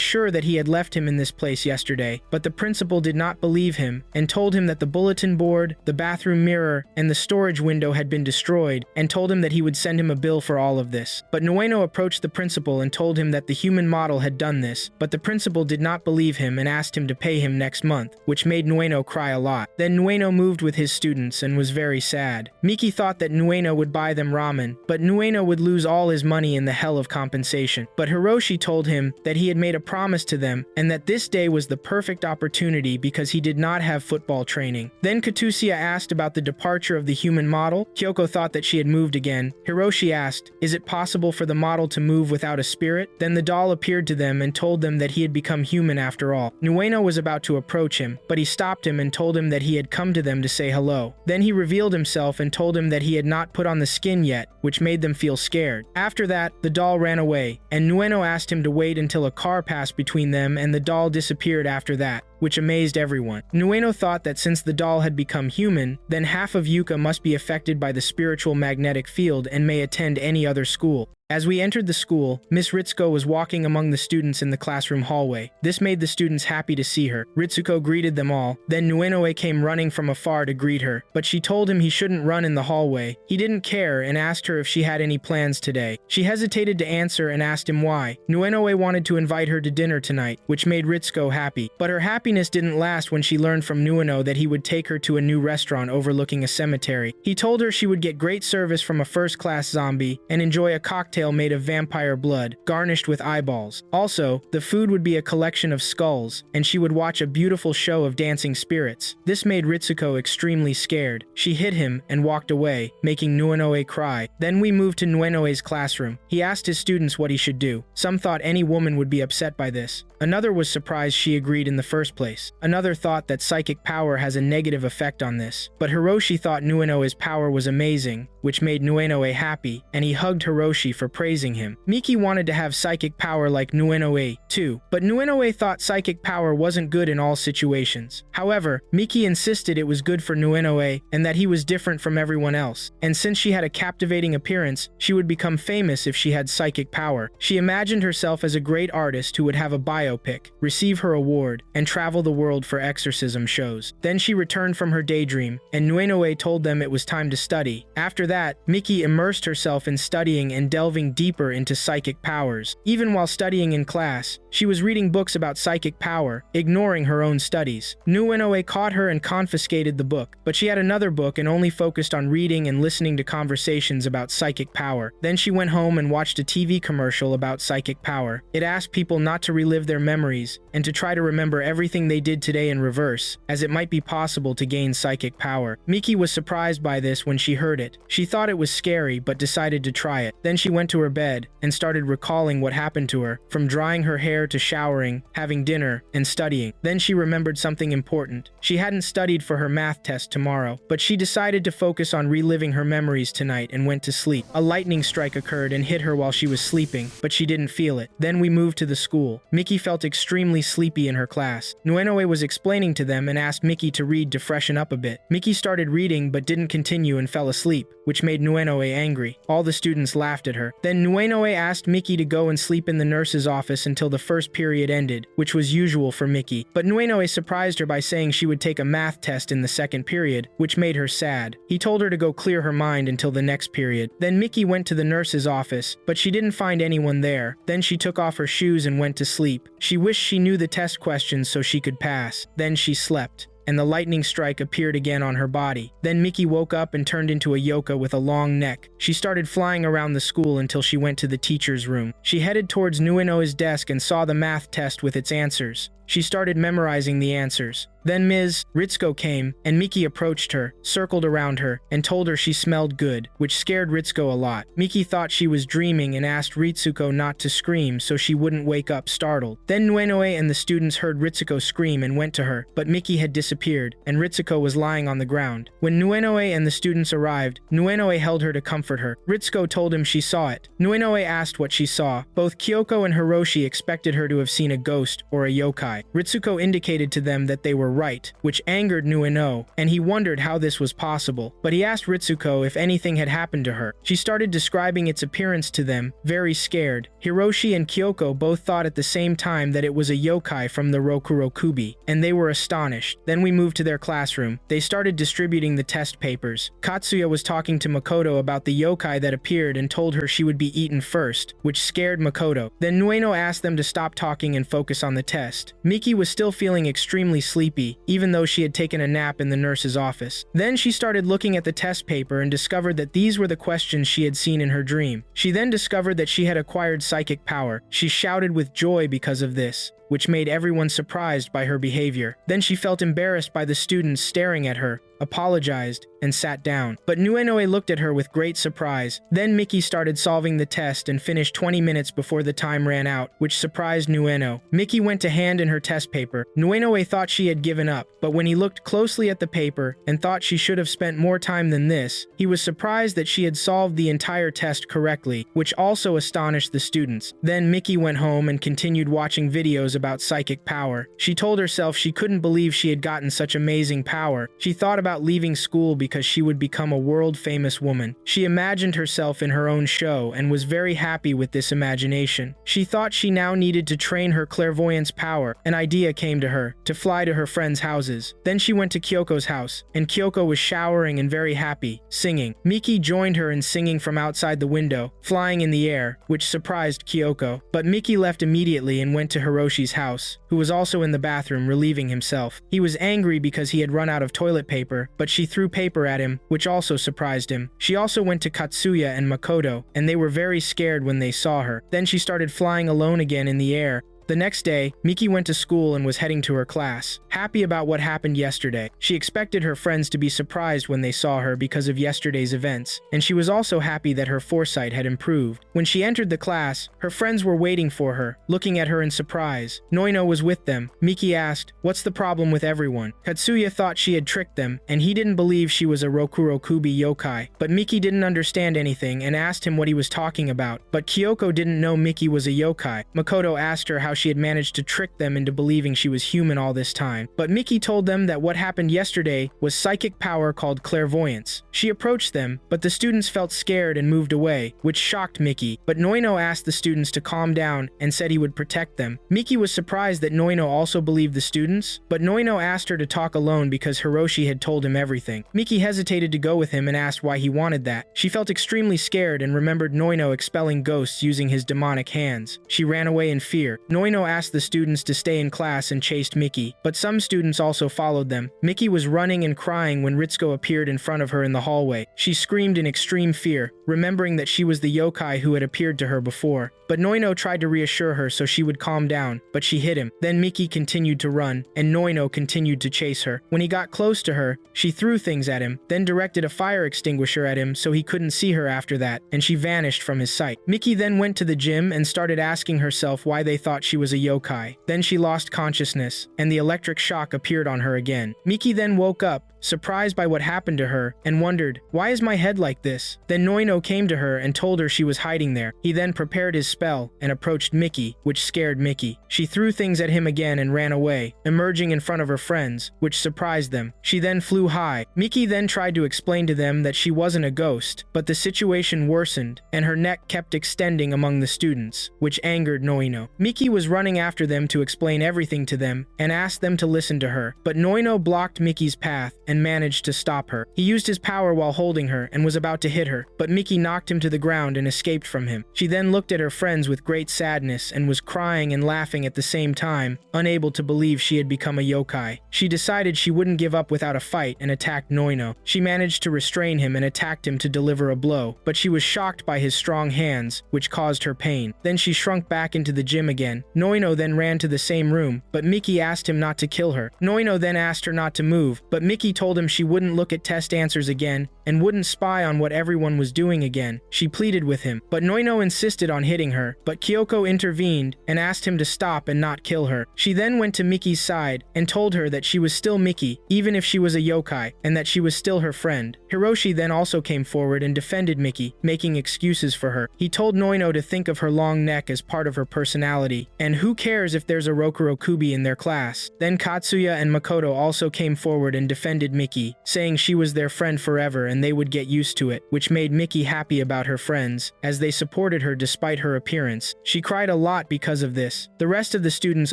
sure that he had left him in this place yesterday, but the principal did not believe him, and told him that the bulletin board, the bathroom mirror, and the storage window had been destroyed, and told him that he would send him a bill for all of this. But Nueno approached the principal and told him that the human model had done this, but the principal did not believe him and asked him to pay him next month, which made Nueno cry a lot. Then Nueno moved with his students and was very sad. Miki thought that Nueno would buy them ramen, but Nueno would lose all his money in the hell of compensation. But Hiroshi told him that he had made a promise to them and that this day was the perfect opportunity because he did not have football training. Then Katusia asked about the departure of the human model. Kyoko thought that she had moved again. Hiroshi asked, "Is it possible for the model to move without a spirit?" Then the doll appeared to them and told them that he had become human after all. Nueno was about to approach him, but he stopped him and told him that he had come to them to say hello. Then he revealed himself and told him that he had not put on the skin yet, which made them feel scared. After that, the doll ran away, and Nueno asked him to wait until a car passed between them and the doll disappeared after that, which amazed everyone. Nueno thought that since the doll had become human, then half of Yuka must be affected by the spiritual magnetic field and may attend any other school. As we entered the school, Miss Ritsuko was walking among the students in the classroom hallway. This made the students happy to see her. Ritsuko greeted them all. Then Nuenoe came running from afar to greet her, but she told him he shouldn't run in the hallway. He didn't care and asked her if she had any plans today. She hesitated to answer and asked him why. Nuenoe wanted to invite her to dinner tonight, which made Ritsuko happy. But her happiness didn't last when she learned from Nueno that he would take her to a new restaurant overlooking a cemetery. He told her she would get great service from a first-class zombie and enjoy a cocktail made of vampire blood, garnished with eyeballs. Also, the food would be a collection of skulls, and she would watch a beautiful show of dancing spirits. This made Ritsuko extremely scared. She hit him and walked away, making Nuenoe cry. Then we moved to Nuenoe's classroom. He asked his students what he should do. Some thought any woman would be upset by this. Another was surprised she agreed in the first place. Another thought that psychic power has a negative effect on this. But Hiroshi thought Nuenoe's power was amazing, which made Nuenoe happy, and he hugged Hiroshi for praising him. Miki wanted to have psychic power like Nuenoe, too, but Nuenoe thought psychic power wasn't good in all situations. However, Miki insisted it was good for Nuenoe and that he was different from everyone else, and since she had a captivating appearance, she would become famous if she had psychic power. She imagined herself as a great artist who would have a biopic, receive her award, and travel the world for exorcism shows. Then she returned from her daydream, and Nuenoe told them it was time to study. After that, Miki immersed herself in studying and delving deeper into psychic powers. Even while studying in class, she was reading books about psychic power, ignoring her own studies. Nuenoe caught her and confiscated the book, but she had another book and only focused on reading and listening to conversations about psychic power. Then she went home and watched a TV commercial about psychic power. It asked people not to relive their memories and to try to remember everything they did today in reverse, as it might be possible to gain psychic power. Miki was surprised by this when she heard it. She thought it was scary but decided to try it. Then she went to her bed and started recalling what happened to her, from drying her hair to showering, having dinner, and studying. Then she remembered something important. She hadn't studied for her math test tomorrow, but she decided to focus on reliving her memories tonight and went to sleep. A lightning strike occurred and hit her while she was sleeping, but she didn't feel it. Then we moved to the school. Miki felt felt extremely sleepy in her class. Nuenoe was explaining to them and asked Miki to read to freshen up a bit. Miki started reading but didn't continue and fell asleep, which made Nuenoe angry. All the students laughed at her. Then Nuenoe asked Miki to go and sleep in the nurse's office until the first period ended, which was usual for Miki. But Nuenoe surprised her by saying she would take a math test in the second period, which made her sad. He told her to go clear her mind until the next period. Then Miki went to the nurse's office, but she didn't find anyone there. Then she took off her shoes and went to sleep. She wished she knew the test questions so she could pass. Then she slept, and the lightning strike appeared again on her body. Then Miki woke up and turned into a yoka with a long neck. She started flying around the school until she went to the teacher's room. She headed towards Nuenoe's desk and saw the math test with its answers. She started memorizing the answers. Then Ms. Ritsuko came, and Miki approached her, circled around her, and told her she smelled good, which scared Ritsuko a lot. Miki thought she was dreaming and asked Ritsuko not to scream so she wouldn't wake up startled. Then Nuenoe and the students heard Ritsuko scream and went to her, but Miki had disappeared, and Ritsuko was lying on the ground. When Nuenoe and the students arrived, Nuenoe held her to comfort her. Ritsuko told him she saw it. Nuenoe asked what she saw. Both Kyoko and Hiroshi expected her to have seen a ghost or a yokai. Ritsuko indicated to them that they were right, which angered Nuenoe, and he wondered how this was possible. But he asked Ritsuko if anything had happened to her. She started describing its appearance to them, very scared. Hiroshi and Kyoko both thought at the same time that it was a yokai from the Rokurokubi, and they were astonished. Then we moved to their classroom. They started distributing the test papers. Katsuya was talking to Makoto about the yokai that appeared and told her she would be eaten first, which scared Makoto. Then Nueno asked them to stop talking and focus on the test. Miki was still feeling extremely sleepy, even though she had taken a nap in the nurse's office. Then she started looking at the test paper and discovered that these were the questions she had seen in her dream. She then discovered that she had acquired psychic power. She shouted with joy because of this, which made everyone surprised by her behavior. Then she felt embarrassed by the students staring at her, apologized, and sat down. But Nuenoe looked at her with great surprise. Then Miki started solving the test and finished 20 minutes before the time ran out, which surprised Nueno. Miki went to hand in her test paper. Nuenoe thought she had given up, but when he looked closely at the paper and thought she should have spent more time than this, he was surprised that she had solved the entire test correctly, which also astonished the students. Then Miki went home and continued watching videos about psychic power. She told herself she couldn't believe she had gotten such amazing power. She thought about leaving school because she would become a world-famous woman. She imagined herself in her own show and was very happy with this imagination. She thought she now needed to train her clairvoyance power. An idea came to her, to fly to her friends' houses. Then she went to Kyoko's house, and Kyoko was showering and very happy, singing. Miki joined her in singing from outside the window, flying in the air, which surprised Kyoko. But Miki left immediately and went to Hiroshi's house, who was also in the bathroom relieving himself. He was angry because he had run out of toilet paper, but she threw paper at him, which also surprised him. She also went to Katsuya and Makoto, and they were very scared when they saw her. Then she started flying alone again in the air. The next day, Miki went to school and was heading to her class, happy about what happened yesterday. She expected her friends to be surprised when they saw her because of yesterday's events, and she was also happy that her foresight had improved. When she entered the class, her friends were waiting for her, looking at her in surprise. Noino was with them. Miki asked, "What's the problem with everyone?" Katsuya thought she had tricked them, and he didn't believe she was a Rokurokubi yokai, but Miki didn't understand anything and asked him what he was talking about. But Kyoko didn't know Miki was a yokai. Makoto asked her how she had managed to trick them into believing she was human all this time. But Miki told them that what happened yesterday was psychic power called clairvoyance. She approached them, but the students felt scared and moved away, which shocked Miki. But Noino asked the students to calm down and said he would protect them. Miki was surprised that Noino also believed the students, but Noino asked her to talk alone because Hiroshi had told him everything. Miki hesitated to go with him and asked why he wanted that. She felt extremely scared and remembered Noino expelling ghosts using his demonic hands. She ran away in fear. Noino asked the students to stay in class and chased Miki, but some students also followed them. Miki was running and crying when Ritsuko appeared in front of her in the hallway. She screamed in extreme fear, remembering that she was the yokai who had appeared to her before. But Noino tried to reassure her so she would calm down, but she hit him. Then Miki continued to run, and Noino continued to chase her. When he got close to her, she threw things at him, then directed a fire extinguisher at him so he couldn't see her after that, and she vanished from his sight. Miki then went to the gym and started asking herself why they thought she was a yokai. Then she lost consciousness, and the electric shock appeared on her again. Miki then woke up, surprised by what happened to her, and wondered, "Why is my head like this?" Then Noino came to her and told her she was hiding there. He then prepared his spell and approached Miki, which scared Miki. She threw things at him again and ran away, emerging in front of her friends, which surprised them. She then flew high. Miki then tried to explain to them that she wasn't a ghost, but the situation worsened, and her neck kept extending among the students, which angered Noino. Miki was running after them to explain everything to them and asked them to listen to her, but Noino blocked Miki's path and managed to stop her. He used his power while holding her and was about to hit her, but Miki knocked him to the ground and escaped from him. She then looked at her friends with great sadness and was crying and laughing at the same time, unable to believe she had become a yokai. She decided she wouldn't give up without a fight and attacked Noino. She managed to restrain him and attacked him to deliver a blow, but she was shocked by his strong hands, which caused her pain. Then she shrunk back into the gym again. Noino then ran to the same room, but Miki asked him not to kill her. Noino then asked her not to move, but Miki told him she wouldn't look at test answers again and wouldn't spy on what everyone was doing again. She pleaded with him, but Noino insisted on hitting her, but Kyoko intervened and asked him to stop and not kill her. She then went to Miki's side and told her that she was still Miki, even if she was a yokai, and that she was still her friend. Hiroshi then also came forward and defended Miki, making excuses for her. He told Noino to think of her long neck as part of her personality, and who cares if there's a Rokurokubi in their class. Then Katsuya and Makoto also came forward and defended Miki, saying she was their friend forever and they would get used to it, which made Miki happy about her friends, as they supported her despite her appearance. She cried a lot because of this. The rest of the students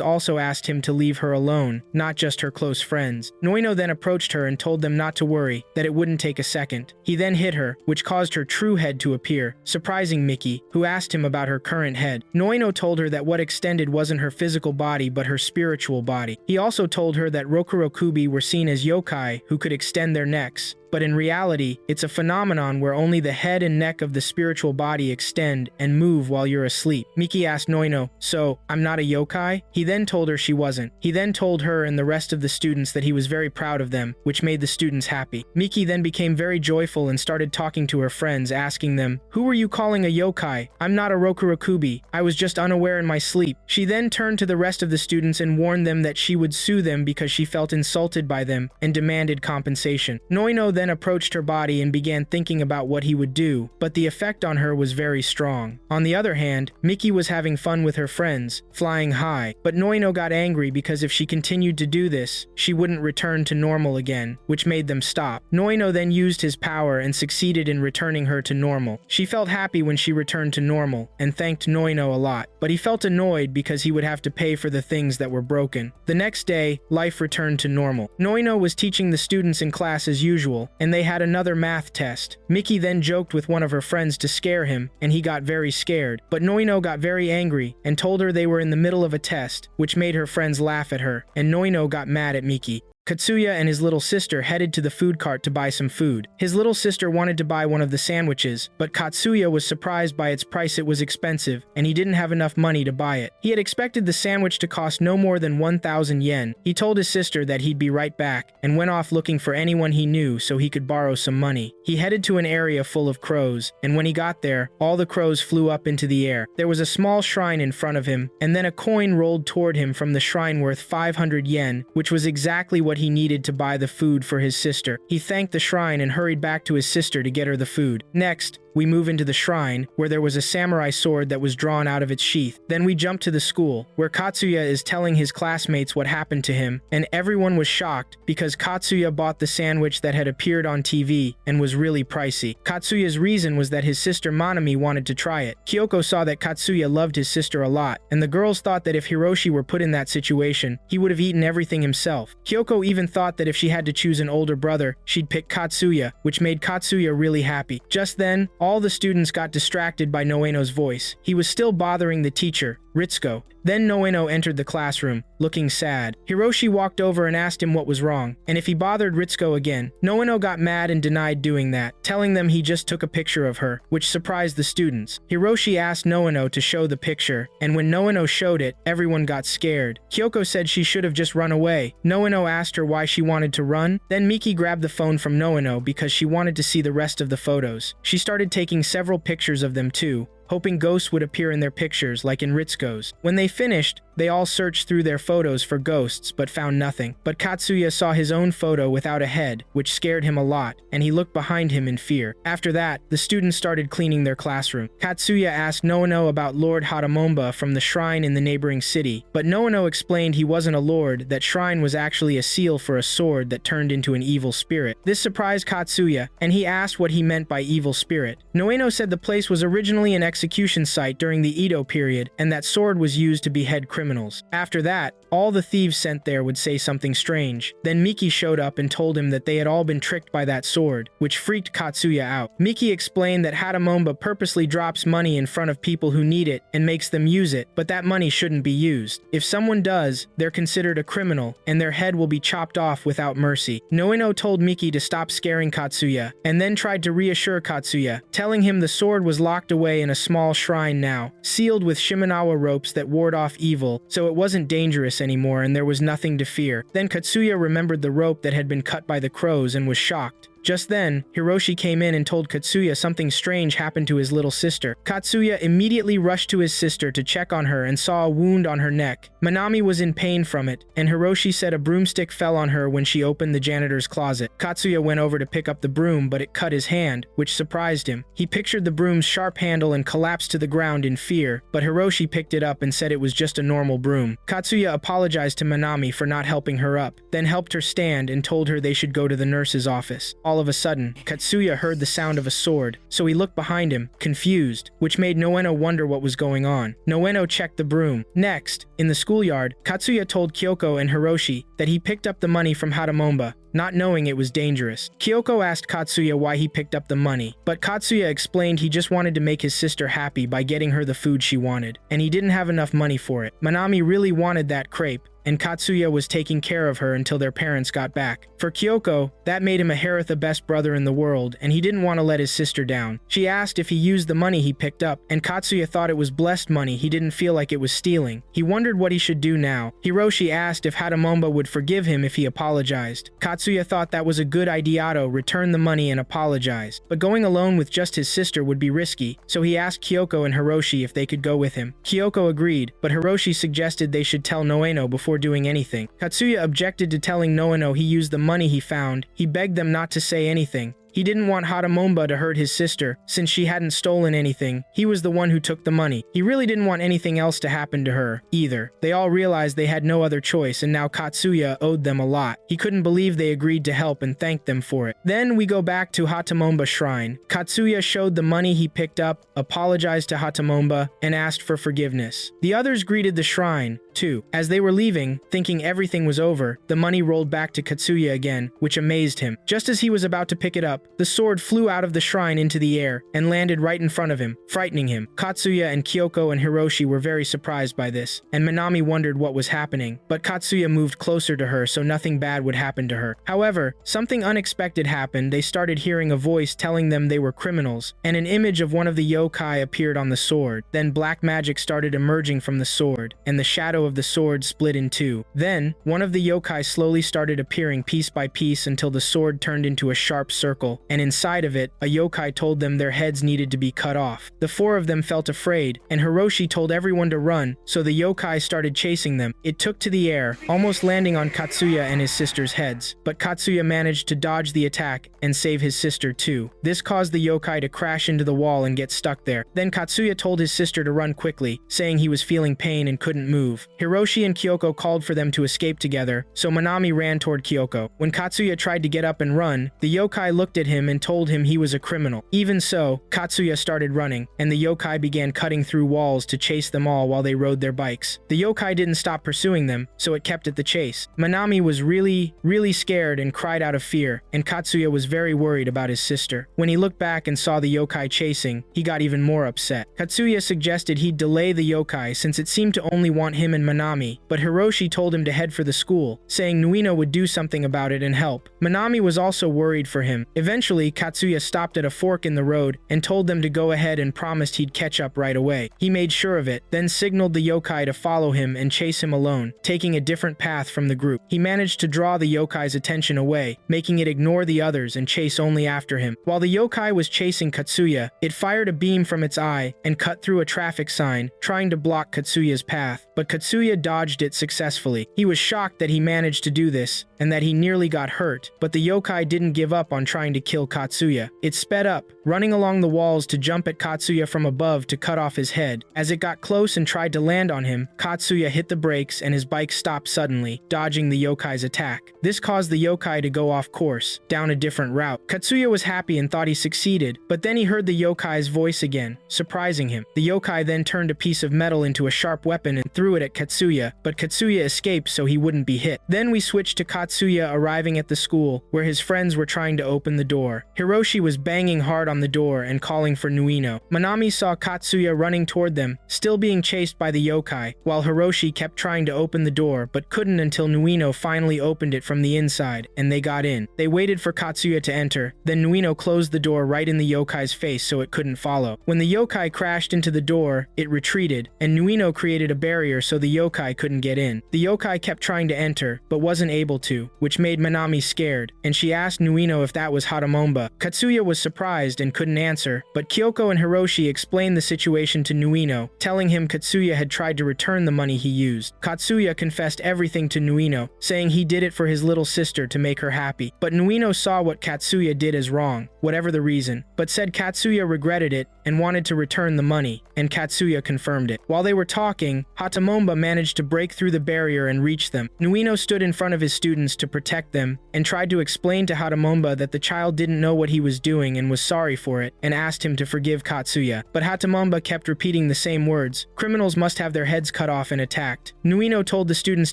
also asked him to leave her alone, not just her close friends. Noino then approached her and told them not to worry, that it wouldn't take a second. He then hit her, which caused her true head to appear, surprising Miki, who asked him about her current head. Noino told her that what extended wasn't her physical body but her spiritual body. He also told her that Rokurokubi were seen as yokai who could extend their necks, but in reality, it's a phenomenon where only the head and neck of the spiritual body extend and move while you're asleep. Miki asked Noino, "So, I'm not a yokai?" He then told her she wasn't. He then told her and the rest of the students that he was very proud of them, which made the students happy. Miki then became very joyful and started talking to her friends, asking them, "Who were you calling a yokai? I'm not a Rokurokubi. I was just unaware in my sleep." She then turned to the rest of the students and warned them that she would sue them because she felt insulted by them and demanded compensation. Noino then approached her body and began thinking about what he would do, but the effect on her was very strong. On the other hand, Miki was having fun with her friends, flying high, but Noino got angry because if she continued to do this, she wouldn't return to normal again, which made them stop. Noino then used his power and succeeded in returning her to normal. She felt happy when she returned to normal and thanked Noino a lot, but he felt annoyed because he would have to pay for the things that were broken. The next day, life returned to normal. Noino was teaching the students in class as usual, and they had another math test. Miki then joked with one of her friends to scare him, and he got very scared. But Noino got very angry and told her they were in the middle of a test, which made her friends laugh at her, and Noino got mad at Miki. Katsuya and his little sister headed to the food cart to buy some food. His little sister wanted to buy one of the sandwiches, but Katsuya was surprised by its price. It was expensive, and he didn't have enough money to buy it. He had expected the sandwich to cost no more than 1,000 yen. He told his sister that he'd be right back, and went off looking for anyone he knew so he could borrow some money. He headed to an area full of crows, and when he got there, all the crows flew up into the air. There was a small shrine in front of him, and then a coin rolled toward him from the shrine worth 500 yen, which was exactly what he needed to buy the food for his sister. He thanked the shrine and hurried back to his sister to get her the food. Next, we move into the shrine, where there was a samurai sword that was drawn out of its sheath. Then we jump to the school, where Katsuya is telling his classmates what happened to him, and everyone was shocked because Katsuya bought the sandwich that had appeared on TV and was really pricey. Katsuya's reason was that his sister Manami wanted to try it. Kyoko saw that Katsuya loved his sister a lot, and the girls thought that if Hiroshi were put in that situation, he would have eaten everything himself. Kyoko even thought that if she had to choose an older brother, she'd pick Katsuya, which made Katsuya really happy. Just then, all the students got distracted by Noeno's voice. He was still bothering the teacher, Ritsuko. Then Noeno entered the classroom, looking sad. Hiroshi walked over and asked him what was wrong, and if he bothered Ritsuko again. Noeno got mad and denied doing that, telling them he just took a picture of her, which surprised the students. Hiroshi asked Noeno to show the picture, and when Noeno showed it, everyone got scared. Kyoko said she should have just run away. Noeno asked her why she wanted to run. Then Miki grabbed the phone from Noeno because she wanted to see the rest of the photos. She started taking several pictures of them too, hoping ghosts would appear in their pictures like in Ritsuko's. When they finished, they all searched through their photos for ghosts but found nothing. But Katsuya saw his own photo without a head, which scared him a lot, and he looked behind him in fear. After that, the students started cleaning their classroom. Katsuya asked Noono about Lord Hatamomba from the shrine in the neighboring city, but Noono explained he wasn't a lord, that shrine was actually a seal for a sword that turned into an evil spirit. This surprised Katsuya, and he asked what he meant by evil spirit. Noono said the place was originally an execution site during the Edo period, and that sword was used to behead criminals. After that, all the thieves sent there would say something strange. Then Miki showed up and told him that they had all been tricked by that sword, which freaked Katsuya out. Miki explained that Hatamomba purposely drops money in front of people who need it and makes them use it, but that money shouldn't be used. If someone does, they're considered a criminal, and their head will be chopped off without mercy. Noono told Miki to stop scaring Katsuya, and then tried to reassure Katsuya, telling him the sword was locked away in a small shrine now, sealed with Shimenawa ropes that ward off evil, so it wasn't dangerous anymore and there was nothing to fear. Then Katsuya remembered the rope that had been cut by the crows and was shocked. Just then, Hiroshi came in and told Katsuya something strange happened to his little sister. Katsuya immediately rushed to his sister to check on her and saw a wound on her neck. Manami was in pain from it, and Hiroshi said a broomstick fell on her when she opened the janitor's closet. Katsuya went over to pick up the broom, but it cut his hand, which surprised him. He pictured the broom's sharp handle and collapsed to the ground in fear, but Hiroshi picked it up and said it was just a normal broom. Katsuya apologized to Manami for not helping her up, then helped her stand and told her they should go to the nurse's office. All of a sudden, Katsuya heard the sound of a sword, so he looked behind him, confused, which made Noono wonder what was going on. Noono checked the broom. Next, in the schoolyard, Katsuya told Kyoko and Hiroshi that he picked up the money from Hatamomba, not knowing it was dangerous. Kyoko asked Katsuya why he picked up the money, but Katsuya explained he just wanted to make his sister happy by getting her the food she wanted, and he didn't have enough money for it. Manami really wanted that crepe, and Katsuya was taking care of her until their parents got back. For Kyoko, that made him a Haritha best brother in the world, and he didn't want to let his sister down. She asked if he used the money he picked up, and Katsuya thought it was blessed money. He didn't feel like it was stealing. He wondered what he should do now. Hiroshi asked if Hatamomba would forgive him if he apologized. Katsuya thought that was a good idea to return the money and apologize, but going alone with just his sister would be risky, so he asked Kyoko and Hiroshi if they could go with him. Kyoko agreed, but Hiroshi suggested they should tell Noono before doing anything. Katsuya objected to telling Noono he used the money he found. He begged them not to say anything. He didn't want Hatamomba to hurt his sister, since she hadn't stolen anything. He was the one who took the money. He really didn't want anything else to happen to her, either. They all realized they had no other choice, and now Katsuya owed them a lot. He couldn't believe they agreed to help and thanked them for it. Then we go back to Hatamomba Shrine. Katsuya showed the money he picked up, apologized to Hatamomba, and asked for forgiveness. The others greeted the shrine, too. As they were leaving, thinking everything was over, the money rolled back to Katsuya again, which amazed him. Just as he was about to pick it up, the sword flew out of the shrine into the air and landed right in front of him, frightening him. Katsuya and Kyoko and Hiroshi were very surprised by this, and Manami wondered what was happening, but Katsuya moved closer to her so nothing bad would happen to her. However, something unexpected happened. They started hearing a voice telling them they were criminals, and an image of one of the yokai appeared on the sword. Then black magic started emerging from the sword, and the shadow of the sword split in two. Then, one of the yokai slowly started appearing piece by piece until the sword turned into a sharp circle, and inside of it, a yokai told them their heads needed to be cut off. The four of them felt afraid, and Hiroshi told everyone to run, so the yokai started chasing them. It took to the air, almost landing on Katsuya and his sister's heads, but Katsuya managed to dodge the attack and save his sister too. This caused the yokai to crash into the wall and get stuck there. Then Katsuya told his sister to run quickly, saying he was feeling pain and couldn't move. Hiroshi and Kyoko called for them to escape together, so Manami ran toward Kyoko. When Katsuya tried to get up and run, the yokai looked at him and told him he was a criminal. Even so, Katsuya started running, and the yokai began cutting through walls to chase them all while they rode their bikes. The yokai didn't stop pursuing them, so it kept at the chase. Manami was really scared and cried out of fear, and Katsuya was very worried about his sister. When he looked back and saw the yokai chasing, he got even more upset. Katsuya suggested he'd delay the yokai since it seemed to only want him and Manami, but Hiroshi told him to head for the school, saying Nuino would do something about it and help. Manami was also worried for him. Eventually, Katsuya stopped at a fork in the road and told them to go ahead and promised he'd catch up right away. He made sure of it, then signaled the yokai to follow him and chase him alone, taking a different path from the group. He managed to draw the yokai's attention away, making it ignore the others and chase only after him. While the yokai was chasing Katsuya, it fired a beam from its eye and cut through a traffic sign, trying to block Katsuya's path, but Katsuya dodged it successfully. He was shocked that he managed to do this, and that he nearly got hurt, but the yokai didn't give up on trying to kill Katsuya. It sped up, running along the walls to jump at Katsuya from above to cut off his head. As it got close and tried to land on him, Katsuya hit the brakes and his bike stopped suddenly, dodging the yokai's attack. This caused the yokai to go off course, down a different route. Katsuya was happy and thought he succeeded, but then he heard the yokai's voice again, surprising him. The yokai then turned a piece of metal into a sharp weapon and threw it at Katsuya, but Katsuya escaped so he wouldn't be hit. Then we switched to Katsuya arriving at the school, where his friends were trying to open the door. Hiroshi was banging hard on the door and calling for Nuino. Manami saw Katsuya running toward them, still being chased by the yokai, while Hiroshi kept trying to open the door but couldn't until Nuino finally opened it from the inside, and they got in. They waited for Katsuya to enter, then Nuino closed the door right in the yokai's face so it couldn't follow. When the yokai crashed into the door, it retreated, and Nuino created a barrier so the yokai couldn't get in. The yokai kept trying to enter, but wasn't able to, which made Manami scared, and she asked Nuino if that was Haramomba. Katsuya was surprised and couldn't answer, but Kyoko and Hiroshi explained the situation to Nuino, telling him Katsuya had tried to return the money he used. Katsuya confessed everything to Nuino, saying he did it for his little sister to make her happy. But Nuino saw what Katsuya did as wrong, whatever the reason, but said Katsuya regretted it and wanted to return the money, and Katsuya confirmed it. While they were talking, Haramomba managed to break through the barrier and reach them. Nuino stood in front of his students to protect them and tried to explain to Haramomba that the child didn't know what he was doing and was sorry for it, and asked him to forgive Katsuya. But Haramomba kept repeating the same words: criminals must have their heads cut off and attacked. Nuino told the students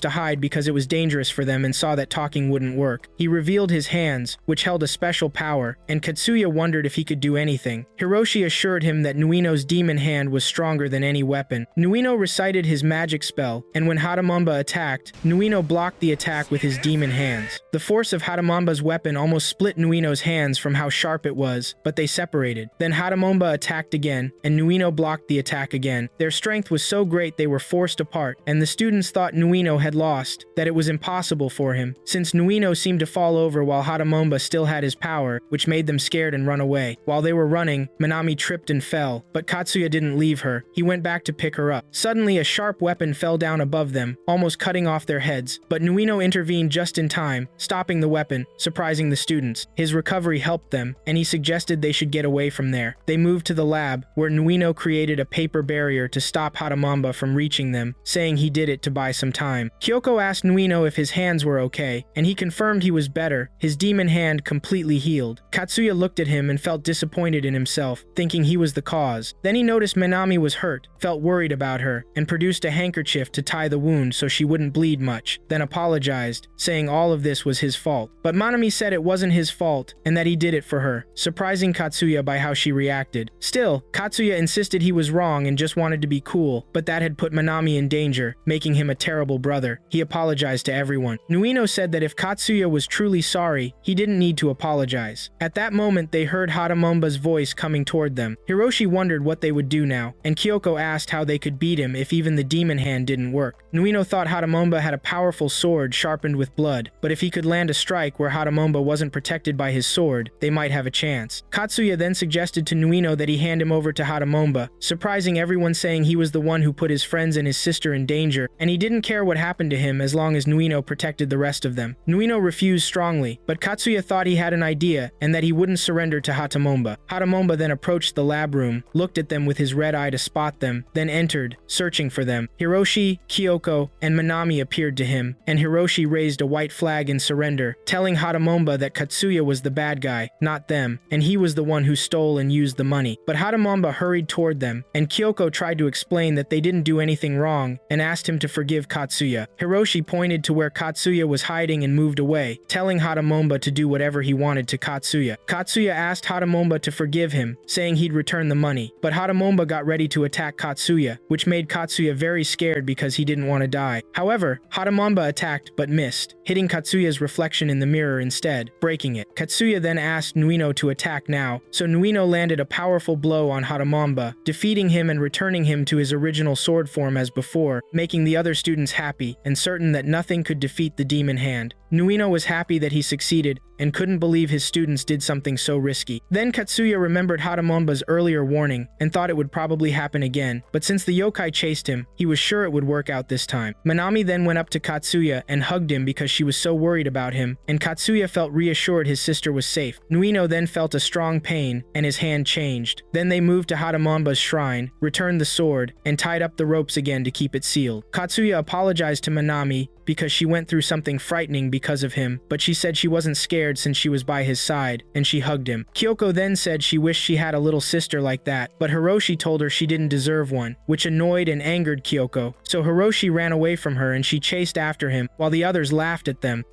to hide because it was dangerous for them and saw that talking wouldn't work. He revealed his hands, which held a special power, and Katsuya wondered if he could do anything. Hiroshi assured him that Nuino's demon hand was stronger than any weapon. Nuino recited his magic spell, and when Haramomba attacked, Nuino blocked the attack with his demon hands. The force of Haramomba's weapon almost split Nuino's hands from how sharp it was, but they separated. Then Haramomba attacked again, and Nuino blocked the attack again. Their strength was so great they were forced apart, and the students thought Nuino had lost, that it was impossible for him, since Nuino seemed to fall over while Haramomba still had his power, which made them scared and run away. While they were running, Manami tripped and fell, but Katsuya didn't leave her. He went back to pick her up. Suddenly, a sharp weapon fell down above them, almost cutting off their heads, but Nuino intervened just in time, stopping the weapon, surprising the students. His recovery helped them, and he suggested they should get away from there. They moved to the lab, where Nuino created a paper barrier to stop Haramomba from reaching them, saying he did it to buy some time. Kyoko asked Nuino if his hands were okay, and he confirmed he was better, his demon hand completely healed. Katsuya looked at him and felt disappointed in himself, thinking he was the cause. Then he noticed Manami was hurt, felt worried about her, and produced a handkerchief to tie the wound so she wouldn't bleed much, then apologized, saying all of this was his fault. But Manami said it wasn't his fault, and that he did it for her, surprising Katsuya by how she reacted. Still, Katsuya insisted he was wrong and just wanted to be cool, but that had put Manami in danger, making him a terrible brother. He apologized to everyone. Nuino said that if Katsuya was truly sorry, he didn't need to apologize. At that moment, they heard Haramomba's voice coming toward them. Hiroshi wondered what they would do now, and Kyoko asked how they could beat him if even the demon hand didn't work. Nuino thought Haramomba had a powerful sword sharpened with blood, but if he could land a strike where Haramomba wasn't protected by his sword, they might have a chance. Katsuya then suggested to Nuino that he hand him over to Haramomba, surprising everyone, saying he was the one who put his friends and his sister in danger, and he didn't care what happened to him as long as Nuino protected the rest of them. Nuino refused strongly, but Katsuya thought he had an idea and that he wouldn't surrender to Haramomba. Haramomba then approached the lab room, looked at them with his red eye to spot them, then entered, searching for them. Hiroshi, Kyoko, and Manami appeared to him, and Hiroshi raised a white flag in surrender, telling Haramomba that Katsuya was the bad guy, not them, and he was the one who stole and used the money. But Haramomba hurried toward them, and Kyoko tried to explain that they didn't do anything wrong, and asked him to forgive Katsuya. Hiroshi pointed to where Katsuya was hiding and moved away, telling Haramomba to do whatever he wanted to Katsuya. Katsuya asked Haramomba to forgive him, saying he'd return the money, but Haramomba got ready to attack Katsuya, which made Katsuya very scared because he didn't want to die. However, Haramamba attacked but missed, hitting Katsuya's reflection in the mirror instead, breaking it. Katsuya then asked Nuino to attack now, so Nuino landed a powerful blow on Haramamba, defeating him and returning him to his original sword form as before, making the other students happy and certain that nothing could defeat the demon hand. Nuino was happy that he succeeded and couldn't believe his students did something so risky. Then Katsuya remembered Haramamba's earlier warning and thought it would probably happen again, but since the yokai chased him, he was sure it would work out this time. Manami then went up to Katsuya and hugged him because she was so worried about him, and Katsuya felt reassured his sister was safe. Nuino then felt a strong pain and his hand changed. Then they moved to Haramamba's shrine, returned the sword, and tied up the ropes again to keep it sealed. Katsuya apologized to Manami because she went through something frightening because of him, but she said she wasn't scared since she was by his side, and she hugged him. Kyoko then said she wished she had a little sister like that, but Hiroshi told her she didn't deserve one, which annoyed and angered Kyoko. So Hiroshi ran away from her and she chased after him, while the others laughed at them.